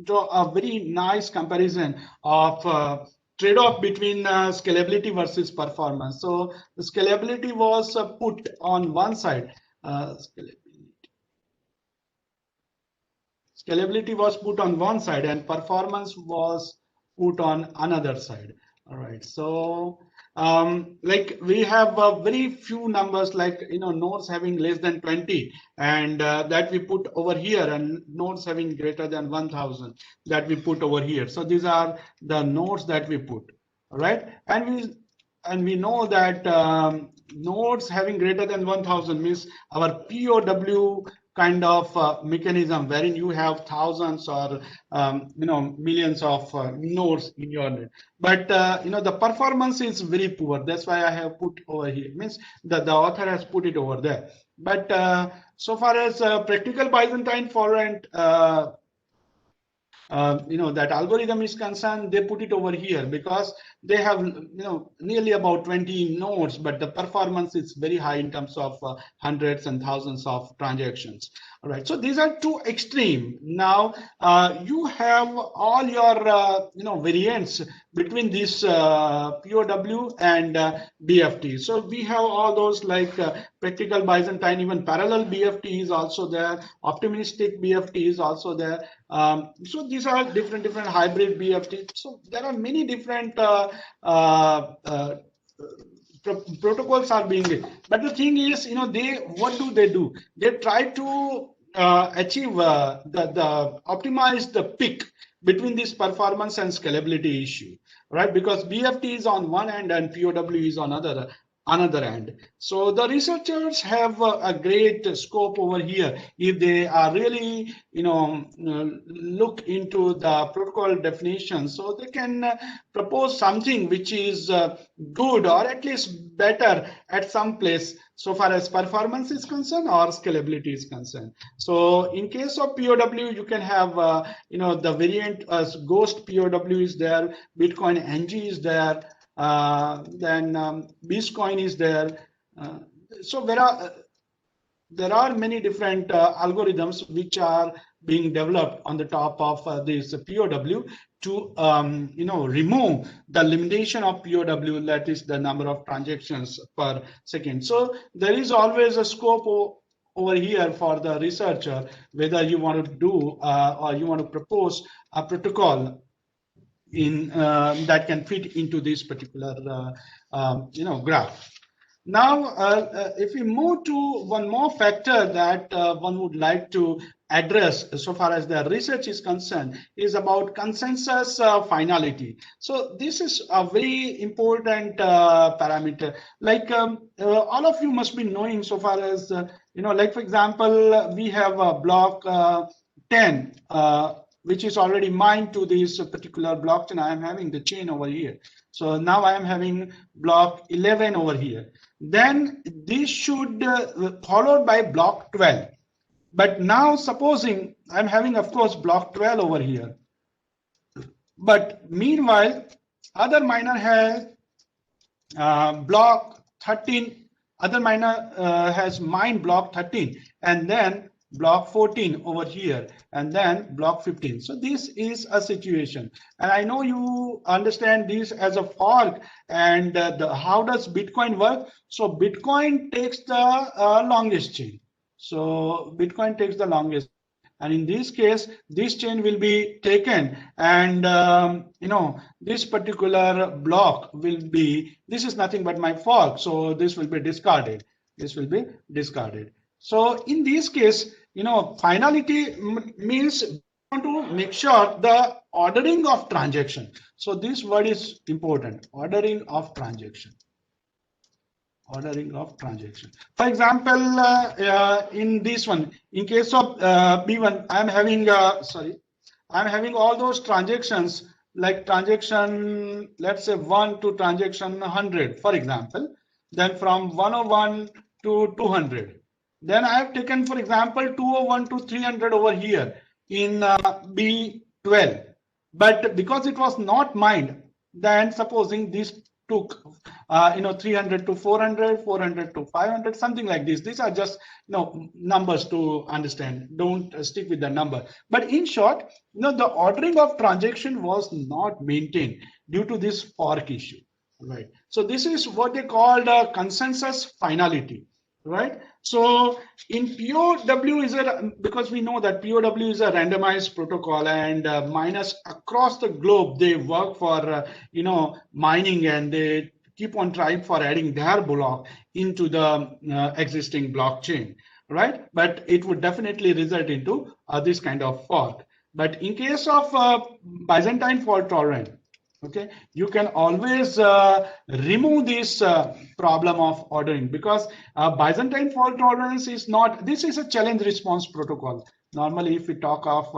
draw a very nice comparison of trade-off between scalability versus performance. So the scalability was put on one side. Scalability was put on one side and performance was put on another side. All right, so like we have very few numbers, like nodes having less than 20, and that we put over here, and nodes having greater than 1000 that we put over here. So these are the nodes that we put. All right, and we know that nodes having greater than 1000 means our POW kind of mechanism, wherein you have thousands or millions of nodes in your net. But the performance is very poor. That's why I have put over here. Means that the author has put it over there. But so far as practical Byzantine fault that algorithm is concerned, they put it over here because they have nearly about 20 nodes, but the performance is very high in terms of hundreds and thousands of transactions. All right, so these are two extreme. Now you have all your variants between this POW and BFT. So we have all those like practical Byzantine, even parallel BFT is also there, optimistic BFT is also there. So these are different hybrid BFT. So there are many different protocols are being made. But the thing is, what do? They try to achieve the optimize the peak between this performance and scalability issue, right? Because BFT is on one end and POW is on another end. So the researchers have a great scope over here if they are really look into the protocol definition, so they can propose something which is good or at least better at some place so far as performance is concerned or scalability is concerned. So in case of POW, you can have the variant as Ghost POW is there, Bitcoin NG is there, then Bitcoin is there. So there are many different algorithms which are being developed on the top of this POW to remove the limitation of POW, that is the number of transactions per second. So there is always a scope over here for the researcher, whether you want to do or you want to propose a protocol in that can fit into this particular graph. Now, if we move to one more factor that one would like to address so far as the research is concerned is about consensus finality. So this is a very important parameter. Like all of you must be knowing so far as, like for example, we have a block 10, which is already mined to this particular blockchain. I am having the chain over here. So now I am having block 11 over here. Then this should followed by block 12. But now supposing I'm having, of course, block 12 over here. But meanwhile, other miner has block 13. Other miner has mined block 13, and then block 14 over here, and then block 15. So this is a situation, and I know you understand this as a fork. And how does Bitcoin work? So Bitcoin takes the longest chain. So Bitcoin takes the longest, and in this case, this chain will be taken, and this particular block will be. This is nothing but my fork, so this will be discarded. This will be discarded. So in this case, finality means we want to make sure the ordering of transaction. So this word is important, ordering of transaction. Ordering of transaction. For example, in this one, in case of B1, I'm having, I'm having all those transactions like transaction, let's say 1 to transaction 100, for example, then from 101 to 200. Then I have taken, for example, 201 to 300 over here in B12. But because it was not mined, then supposing this took 300 to 400, 400 to 500, something like this. These are just numbers to understand. Don't stick with the number. But in short, the ordering of transaction was not maintained due to this fork issue, right? So this is what they call the consensus finality, right? So in POW is because we know that POW is a randomized protocol, and miners across the globe, they work for mining, and they keep on trying for adding their block into the existing blockchain, right? But it would definitely result into this kind of fork. But in case of Byzantine fault tolerant, okay, you can always remove this problem of ordering, because Byzantine fault tolerance is not, this is a challenge response protocol. Normally, if we talk of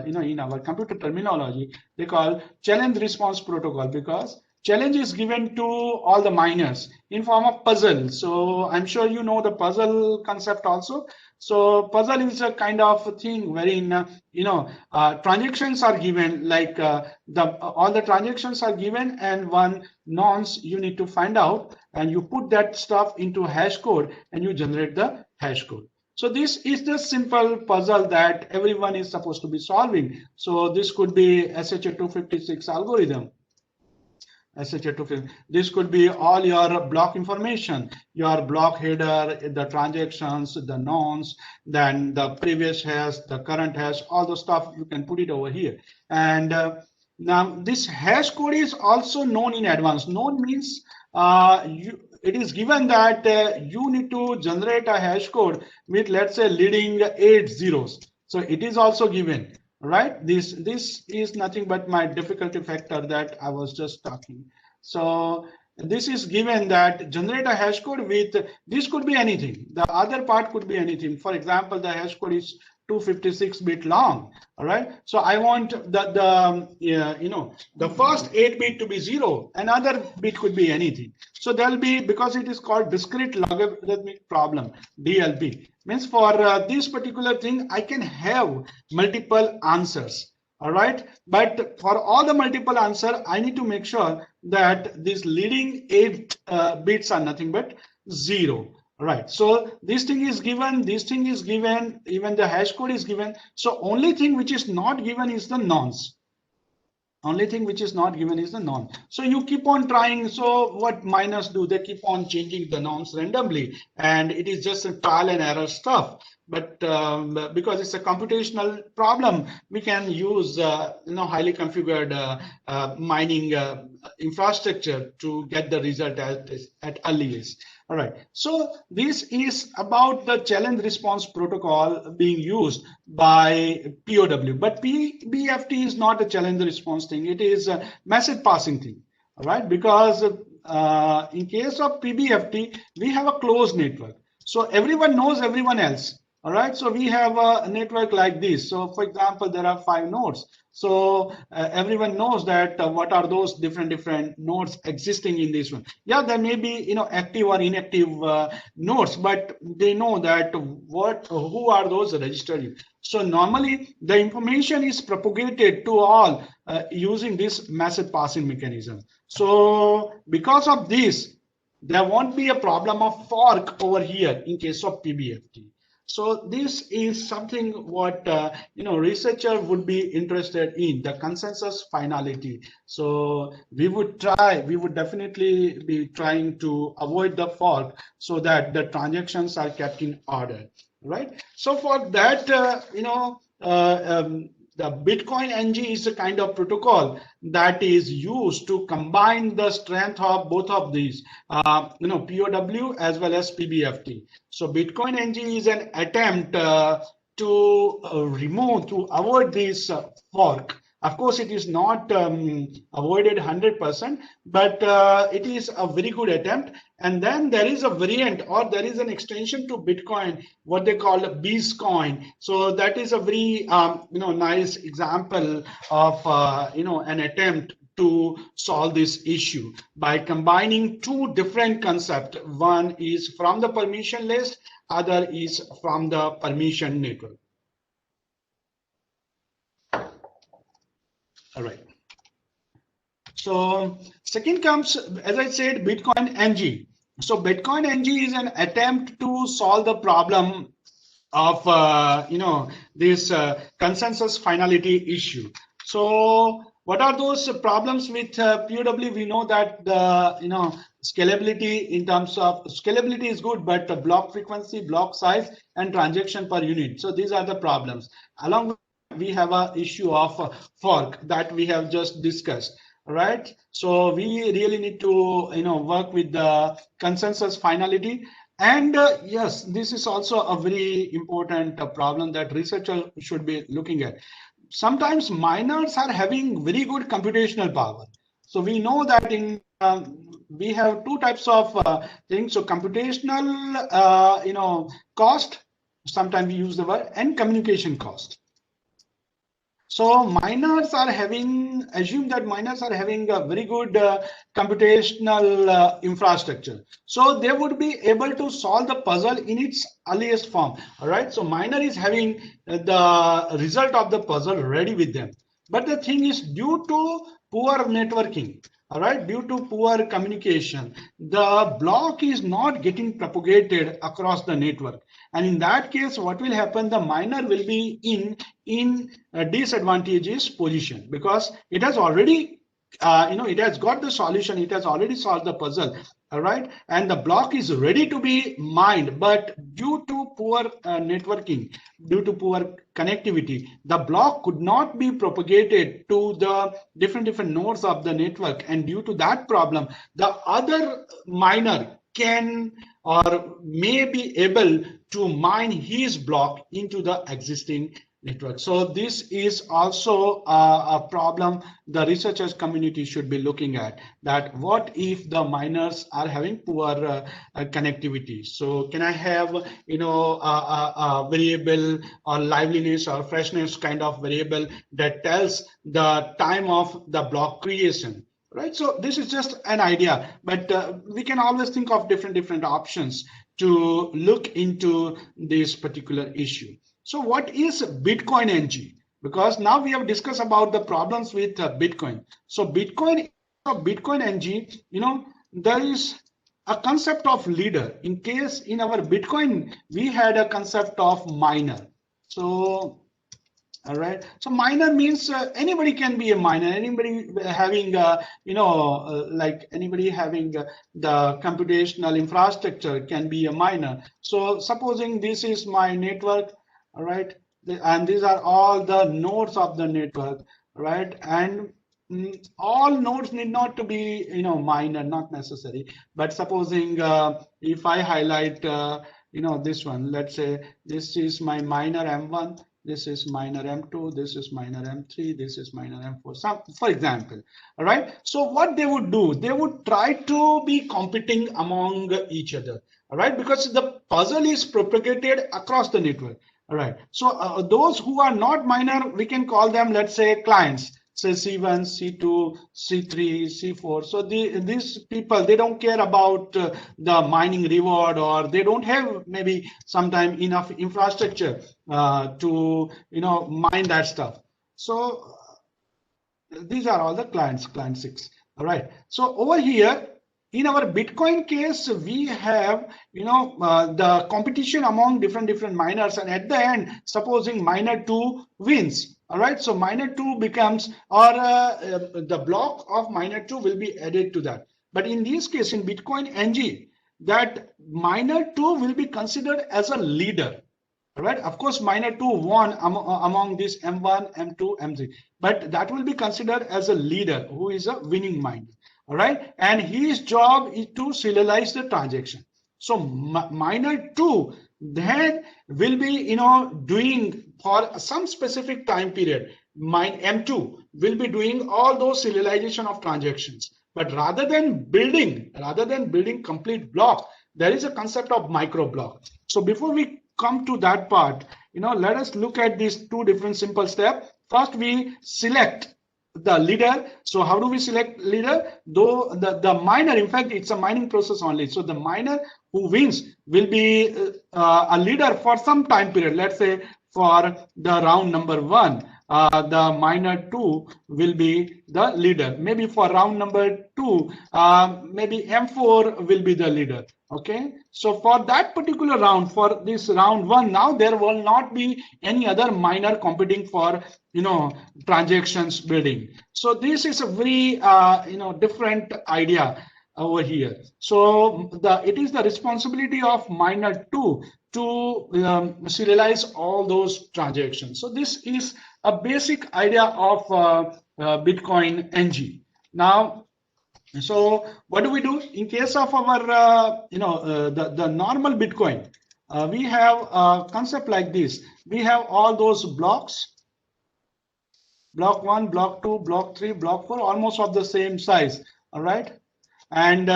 in our computer terminology, they call challenge response protocol, because challenge is given to all the miners in form of puzzle. So I'm sure you know the puzzle concept also. So puzzle is a kind of thing wherein transactions are given, like all the transactions are given, and one nonce you need to find out, and you put that stuff into hash code and you generate the hash code. So this is the simple puzzle that everyone is supposed to be solving. So this could be SHA-256 algorithm. SHA-256. This could be all your block information, your block header, the transactions, the nonce, then the previous hash, the current hash, all the stuff you can put it over here. And now this hash code is also known in advance. Known means it is given that you need to generate a hash code with, let's say, leading 8 zeros. So it is also given, right? This is nothing but my difficulty factor that I was just talking. So this is given that generate a hash code with, this could be anything. The other part could be anything. For example, the hash code is 256-bit long. All right. So I want the first 8-bit to be 0. Another bit could be anything. So there'll be, because it is called discrete logarithmic problem, DLP. Means for this particular thing, I can have multiple answers. All right. But for all the multiple answer, I need to make sure that these leading 8 bits are nothing but 0. Right. So this thing is given, this thing is given, even the hash code is given. So only thing which is not given is the nonce. Only thing which is not given is the nonce. So you keep on trying. So what miners do, they keep on changing the nonce randomly, and it is just a trial and error stuff. But because it's a computational problem, we can use highly configured mining infrastructure to get the result at earliest. All right. So this is about the challenge response protocol being used by POW. But PBFT is not a challenge response thing. It is a message passing thing. All right. Because in case of PBFT, we have a closed network. So everyone knows everyone else. All right, so we have a network like this. So for example, there are 5 nodes. So everyone knows that what are those different nodes existing in this one. Yeah, there may be active or inactive nodes, but they know that who are those registered. So normally the information is propagated to all using this message passing mechanism. So because of this, there won't be a problem of fork over here in case of PBFT. So this is something what researcher would be interested in, the consensus finality. So we would definitely be trying to avoid the fork so that the transactions are kept in order, right? So for that, the Bitcoin NG is a kind of protocol that is used to combine the strength of both of these, POW as well as PBFT. So Bitcoin NG is an attempt to avoid this fork. Of course, it is not avoided 100%, but it is a very good attempt. And then there is a variant, or there is an extension to Bitcoin, what they call a Beescoin. So that is a very nice example of an attempt to solve this issue by combining 2 different concepts. One is from the permission list, other is from the permission network. All right. So second comes, as I said, Bitcoin NG. So Bitcoin NG is an attempt to solve the problem of this consensus finality issue. So what are those problems with POW? We know that the scalability, in terms of scalability is good, but the block frequency, block size, and transaction per unit. So these are the problems. Along with we have a issue of fork that we have just discussed. Right. So we really need to work with the consensus finality. And yes, this is also a very important problem that researchers should be looking at. Sometimes miners are having very good computational power. So we know that in we have 2 types of things. So computational cost, sometimes we use the word, and communication cost. So miners are having, assume that miners are having a very good computational infrastructure. So they would be able to solve the puzzle in its earliest form. All right. So miner is having the result of the puzzle ready with them. But the thing is, due to poor networking, all right, due to poor communication, the block is not getting propagated across the network. And in that case, what will happen? The miner will be in a disadvantageous position because it has already it has got the solution, it has already solved the puzzle, all right, and the block is ready to be mined, but due to poor networking, due to poor connectivity, the block could not be propagated to the different nodes of the network, and due to that problem, the other miner can or may be able to mine his block into the existing network. So this is also a problem the researchers community should be looking at, that what if the miners are having poor connectivity. So can I have a variable or liveliness or freshness kind of variable that tells the time of the block creation, right? So this is just an idea, but we can always think of different options to look into this particular issue. So what is Bitcoin NG? Because now we have discussed about the problems with Bitcoin. So Bitcoin NG, there is a concept of leader. In case in our Bitcoin, we had a concept of miner. So all right. So miner means anybody can be a miner. Anybody having, like anybody having the computational infrastructure can be a miner. So supposing this is my network, all right, and these are all the nodes of the network, right? And all nodes need not to be, miner, not necessary. But supposing if I highlight, this one, let's say this is my miner M1. This is miner M2, this is miner M3, this is miner M4, for example. All right. So what they would do, they would try to be competing among each other. All right. Because the puzzle is propagated across the network. All right. So those who are not miner, we can call them, let's say, clients. Say C1, C2, C3, C4. So these people, they don't care about the mining reward, or they don't have maybe sometime enough infrastructure to mine that stuff. So these are all the clients, client 6. All right. So over here, in our Bitcoin case, we have the competition among different miners, and at the end, supposing miner 2 wins. All right, so miner 2 becomes, or the block of miner 2 will be added to that. But in this case, in Bitcoin NG, that miner 2 will be considered as a leader. All right, of course, miner 2 won among this M1, M2, M3, but that will be considered as a leader who is a winning miner. All right, and his job is to serialize the transaction. So miner 2 then will be doing for some specific time period. Mine M2 will be doing all those serialization of transactions. But rather than building complete block, there is a concept of micro block. So before we come to that part, let us look at these two different simple steps. First, we select the leader. So how do we select leader? Though the miner, in fact, it's a mining process only. So the miner who wins will be a leader for some time period. Let's say for the round number 1, the miner 2 will be the leader. Maybe for round number 2, maybe M4 will be the leader. Okay, so for that particular round, for this round 1, now there will not be any other miner competing for transactions building. So this is a very different idea over here. So it is the responsibility of miner 2 to serialize all those transactions. So this is a basic idea of Bitcoin NG. Now, so what do we do in case of our the normal Bitcoin? We have a concept like this. We have all those blocks, block 1, block 2, block 3, block 4, almost of the same size. All right, and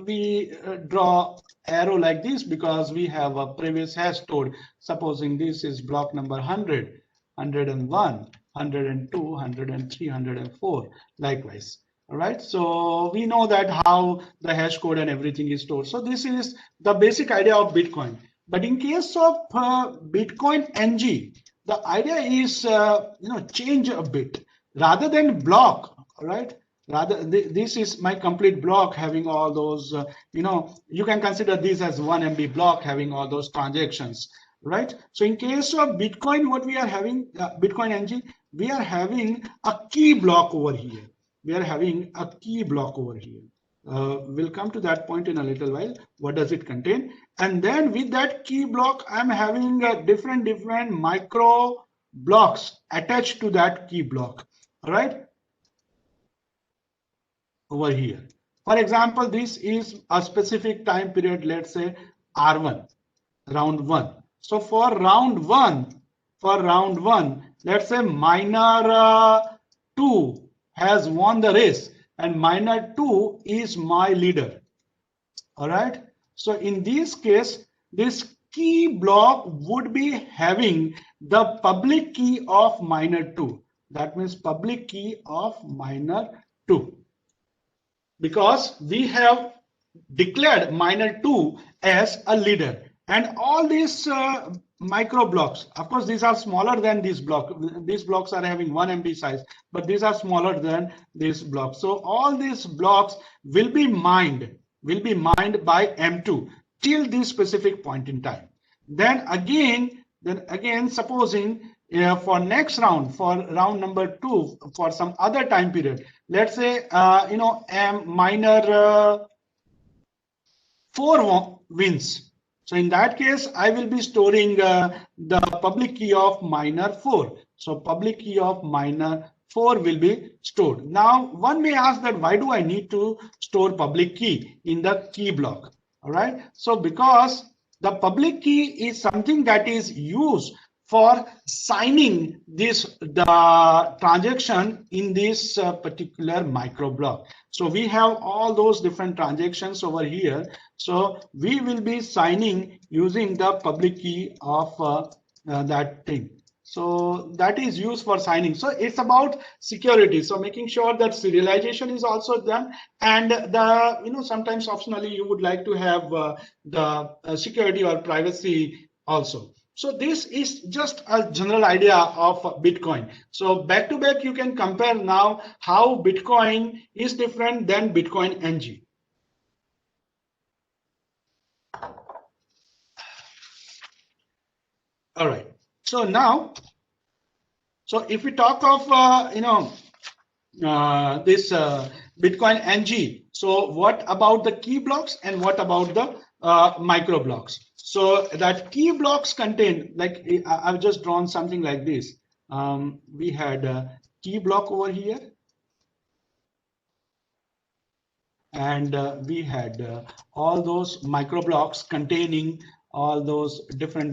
we draw arrow like this because we have a previous hash stored. Supposing this is block number 100, 101, 102, 103, 104, likewise. All right, so we know that how the hash code and everything is stored. So this is the basic idea of Bitcoin. But in case of Bitcoin NG, the idea is change a bit rather than block. All right, rather this is my complete block having all those. You can consider this as 1 MB block having all those transactions. Right. So in case of Bitcoin, what we are having, Bitcoin NG, we are having a key block over here. We are having a key block over here. We'll come to that point in a little while. What does it contain? And then with that key block, I'm having different micro blocks attached to that key block. All right. Over here. For example, this is a specific time period, let's say R1, round 1. So for round one, let's say miner 2 has won the race and miner 2 is my leader. All right. So in this case, this key block would be having the public key of miner 2. That means public key of miner 2. Because we have declared miner 2 as a leader. And all these micro blocks, of course, these are smaller than this block. These blocks are having 1 MB size, but these are smaller than this block. So all these blocks will be mined by M2 till this specific point in time. Then again, supposing for next round, for round number 2, for some other time period, let's say miner 4 wins. So in that case, I will be storing the public key of miner 4. So public key of miner 4 will be stored. Now, one may ask that why do I need to store public key in the key block? All right. So because the public key is something that is used for signing the transaction in this particular micro block. So we have all those different transactions over here. So we will be signing using the public key of that thing. So that is used for signing. So it's about security. So making sure that serialization is also done, and sometimes optionally you would like to have the security or privacy also. So this is just a general idea of Bitcoin. So back to back, you can compare now how Bitcoin is different than Bitcoin NG. All right. So now, so if we talk of this Bitcoin NG, so what about the key blocks and what about the micro blocks? So that key blocks contain, like I've just drawn something like this. We had a key block over here, and we had all those micro blocks containing all those different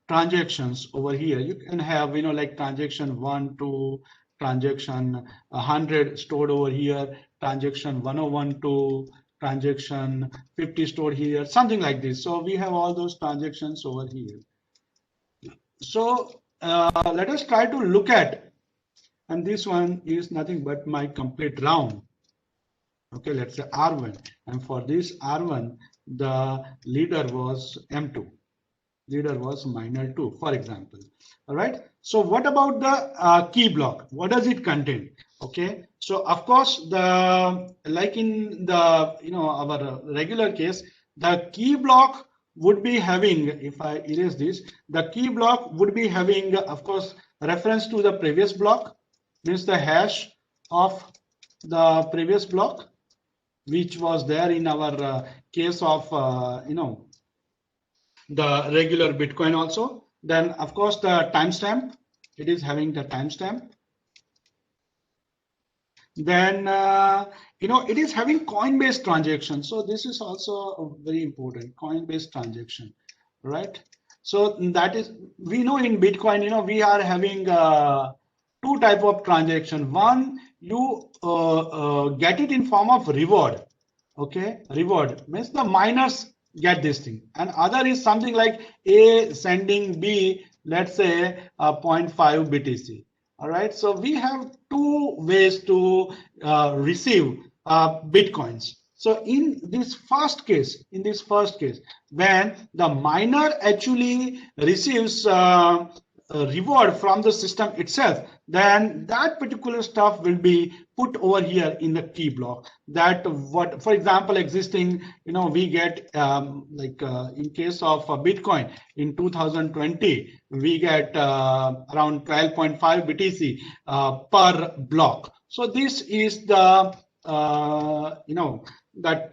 transactions over here. You can have like transaction 1, 2, transaction 100 stored over here, transaction 101 to transaction 50 stored here, something like this. So we have all those transactions over here. So let us try to look at, and this one is nothing but my complete round. Okay, let's say R1, and for this R1, the leader was M2. Leader was miner 2, for example. All right. So what about the key block? What does it contain? Okay. So of course, like in the our regular case, the key block would be having, if I erase this, the key block would be having, of course, reference to the previous block, means the hash of the previous block, which was there in our case of the regular Bitcoin also. Then of course the timestamp, it is having the timestamp. Then it is having coin-based transaction. So this is also very important, coin-based transaction, right? So that is, we know in Bitcoin, we are having 2 type of transaction. One, you get it in form of reward. Okay, reward means the miners get this thing, and other is something like A sending B let's say 0.5 BTC. All right, so we have two ways to receive bitcoins. So in this first case, when the miner actually receives a reward from the system itself, then that particular stuff will be put over here in the key block. That what, for example, existing, we get in case of Bitcoin in 2020, we get around 12.5 BTC per block. So this is the that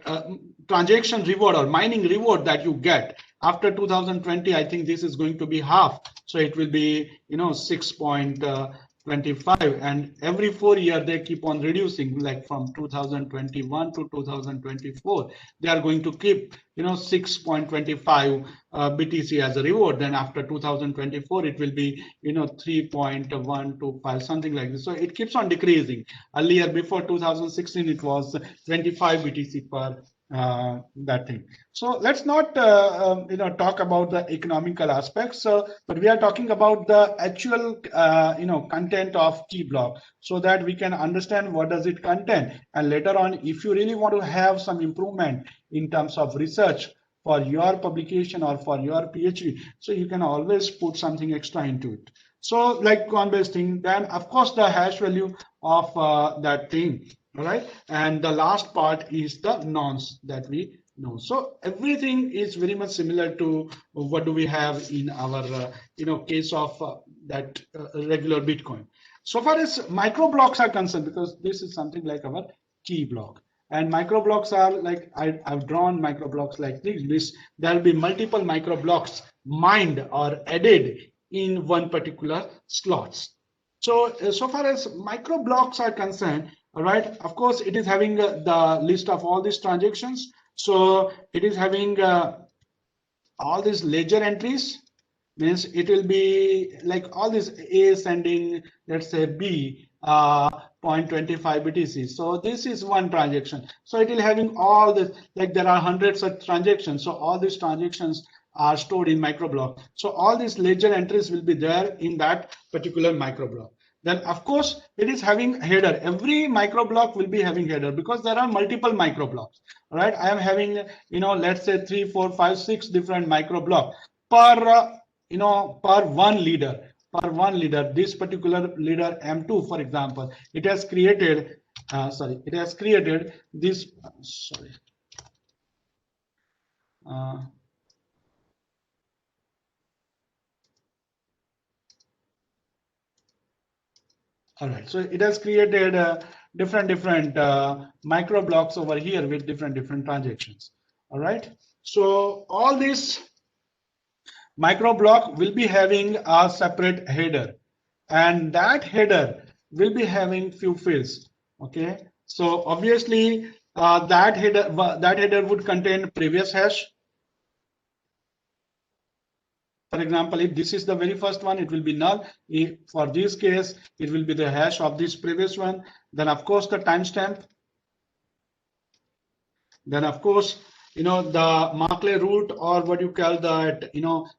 transaction reward or mining reward that you get. After 2020, I think this is going to be half, so it will be 6.25, and every 4 years they keep on reducing, like from 2021 to 2024 they are going to keep 6.25 BTC as a reward. Then after 2024 it will be 3.125, something like this. So it keeps on decreasing. Earlier, before 2016, it was 25 BTC per that thing. So let's not talk about the economical aspects, but we are talking about the actual content of key block, so that we can understand what does it contain. And later on, if you really want to have some improvement in terms of research for your publication or for your PhD, so you can always put something extra into it. So like Coinbase thing, then of course the hash value of that thing. All right, and the last part is the nonce that we know. So everything is very much similar to what do we have in our case of that regular Bitcoin. So far as micro blocks are concerned, because this is something like our key block, and micro blocks are like, I've drawn micro blocks like this. There will be multiple micro blocks mined or added in one particular slots. So so far as micro blocks are concerned, all right, of course it is having the list of all these transactions. So it is having all these ledger entries, means it will be like all this A sending, let's say B 0.25 BTC. So this is one transaction. So it will having all this, like there are hundreds of transactions. So all these transactions are stored in microblock. So all these ledger entries will be there in that particular microblock. Then of course it is having header. Every microblock will be having header, because there are multiple microblocks. All right, I am having let's say 3, 4, 5, 6 different microblocks per per one leader. This particular leader M2, for example, it has created this all right, so it has created different micro blocks over here with different transactions. All right, so all this micro block will be having a separate header, and that header will be having few fields. Okay, so obviously that header would contain previous hash. For example, if this is the very first one, it will be null. If for this case, it will be the hash of this previous one. Then of course the timestamp. Then of course, the Markley root, or what you call that,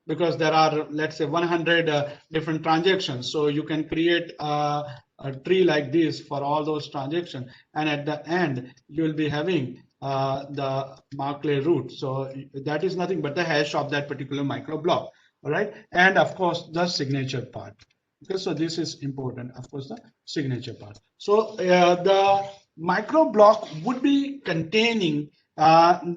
because there are, let's say 100 different transactions. So you can create a tree like this for all those transactions. And at the end, you will be having the Markley root. So that is nothing but the hash of that particular micro block. All right, and of course the signature part. Okay, so this is important, of course, the signature part. So the micro block would be containing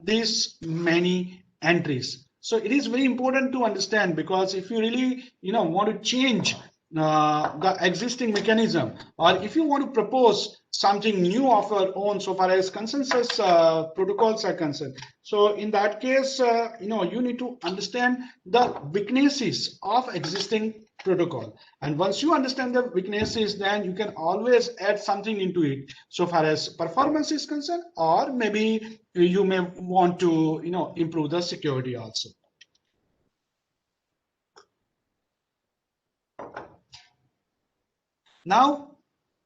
these many entries. So it is very important to understand, because if you really want to change the existing mechanism, or if you want to propose something new of your own, so far as consensus protocols are concerned, so in that case you need to understand the weaknesses of existing protocol. And once you understand the weaknesses, then you can always add something into it so far as performance is concerned, or maybe you may want to improve the security also. Now,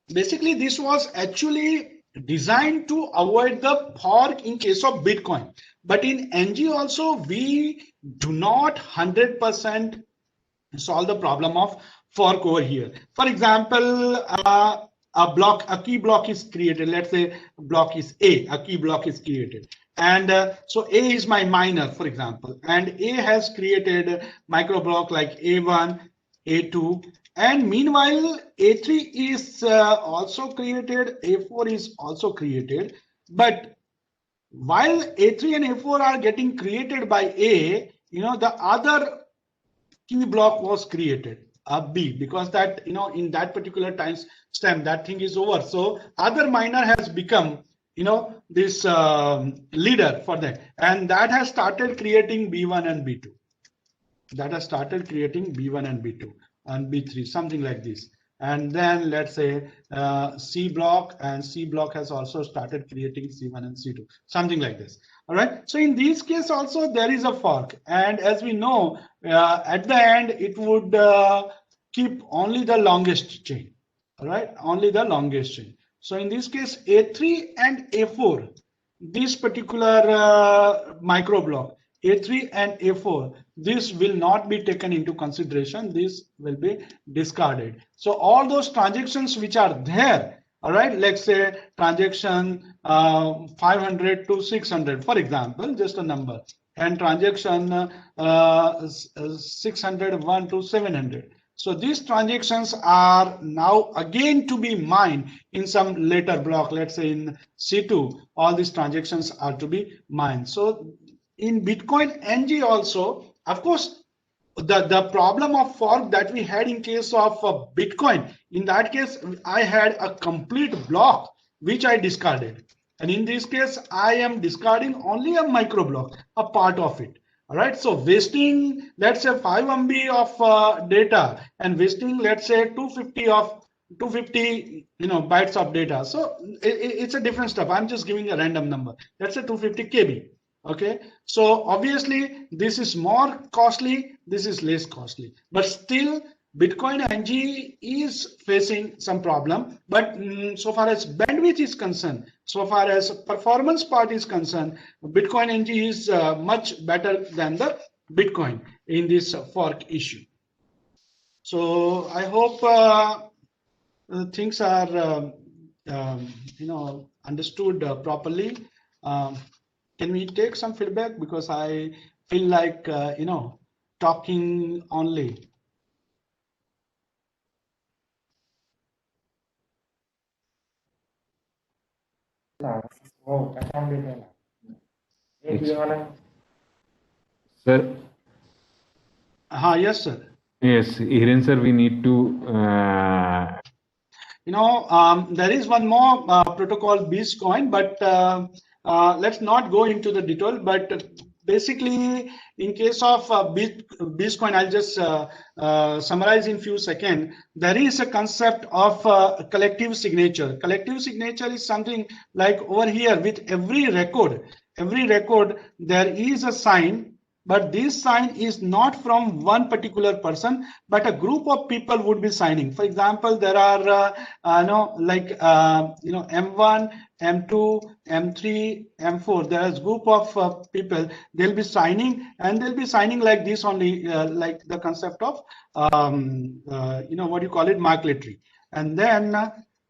basically, this was actually designed to avoid the fork in case of Bitcoin. But in NG also, we do not 100% solve the problem of fork over here. For example, a key block is created. Let's say block is a key block is created, and so A is my miner, for example, and A has created micro block like A1, A2, and meanwhile A3 is also created, A4 is also created, but while A3 and A4 are getting created by A, the other key block was created, a B, because that, in that particular time stamp, that thing is over. So other miner has become, this leader for that. And that has started creating B1 and B2. That has started creating B1 and B2 and B3, something like this. And then let's say C block, and C block has also started creating C1 and C2, something like this. All right. So in this case also there is a fork, and as we know, at the end it would keep only the longest chain. All right, only the longest chain. So in this case, A3 and A4, this particular micro block, A3 and A4, this will not be taken into consideration. This will be discarded. So all those transactions which are there, all right, let's say transaction 500 to 600, for example, just a number, and transaction 601 to 700. So these transactions are now again to be mined in some later block. Let's say in C2, all these transactions are to be mined. So in Bitcoin NG also, of course, the problem of fork that we had in case of Bitcoin, in that case, I had a complete block which I discarded. And in this case, I am discarding only a micro block, a part of it. All right. So wasting, let's say 5 MB of data, and wasting, let's say 250 bytes of data. So it's a different stuff. I'm just giving a random number. Let's say 250 KB. Okay, so obviously this is more costly, this is less costly, but still Bitcoin NG is facing some problem. But so far as bandwidth is concerned, so far as performance part is concerned, Bitcoin NG is much better than the Bitcoin in this fork issue. So I hope things are understood properly. Can we take some feedback, because I feel like talking only. Sir. Yes, sir. Yes, Hiren sir, we need to. There is one more protocol, Bitcoin, but let's not go into the detail. But basically, in case of Bitcoin, I'll just summarize in few seconds. There is a concept of collective signature. Collective signature is something like over here with every record there is a sign, but this sign is not from one particular person, but a group of people would be signing. For example, there are M1, M2, M3, M4. There is group of people. They'll be signing, and they'll be signing like this only, like the concept of what you call it, marketry. And then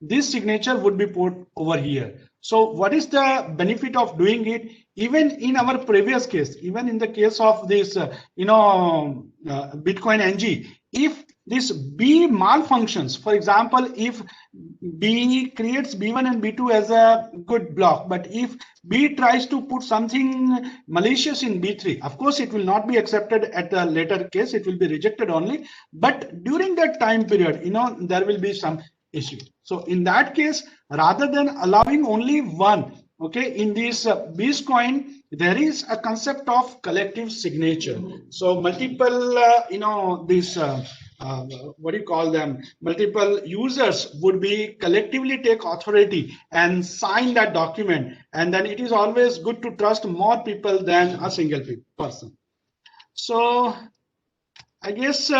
this signature would be put over here. So what is the benefit of doing it? Even in our previous case, even in the case of this, Bitcoin NG, if this B malfunctions, for example, if B creates B1 and B2 as a good block, but if B tries to put something malicious in B3, of course, it will not be accepted at the later case. It will be rejected only. But during that time period, there will be some issue. So in that case, rather than allowing only one, okay, in this Bitcoin, there is a concept of collective signature. So multiple, what do you call them? Multiple users would be collectively take authority and sign that document. And then it is always good to trust more people than a single person. So I guess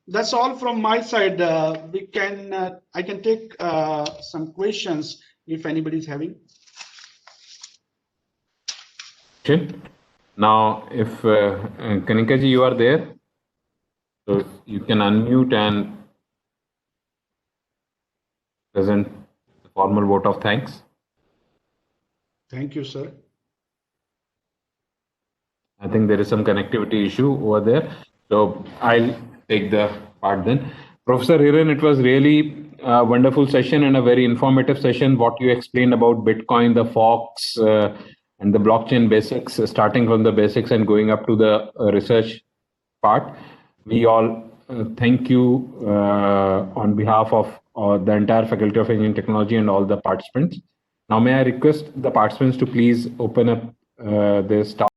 that's all from my side. I can take some questions if anybody is having. Now, if Kanikaji, you are there? So you can unmute and present the formal vote of thanks. Thank you, sir. I think there is some connectivity issue over there. So I'll take the part then. Professor Hiren, it was really a wonderful session and a very informative session. What you explained about Bitcoin, the forks, and the blockchain basics, starting from the basics and going up to the research part. We all thank you on behalf of the entire Faculty of Engineering Technology and all the participants. Now, may I request the participants to please open up their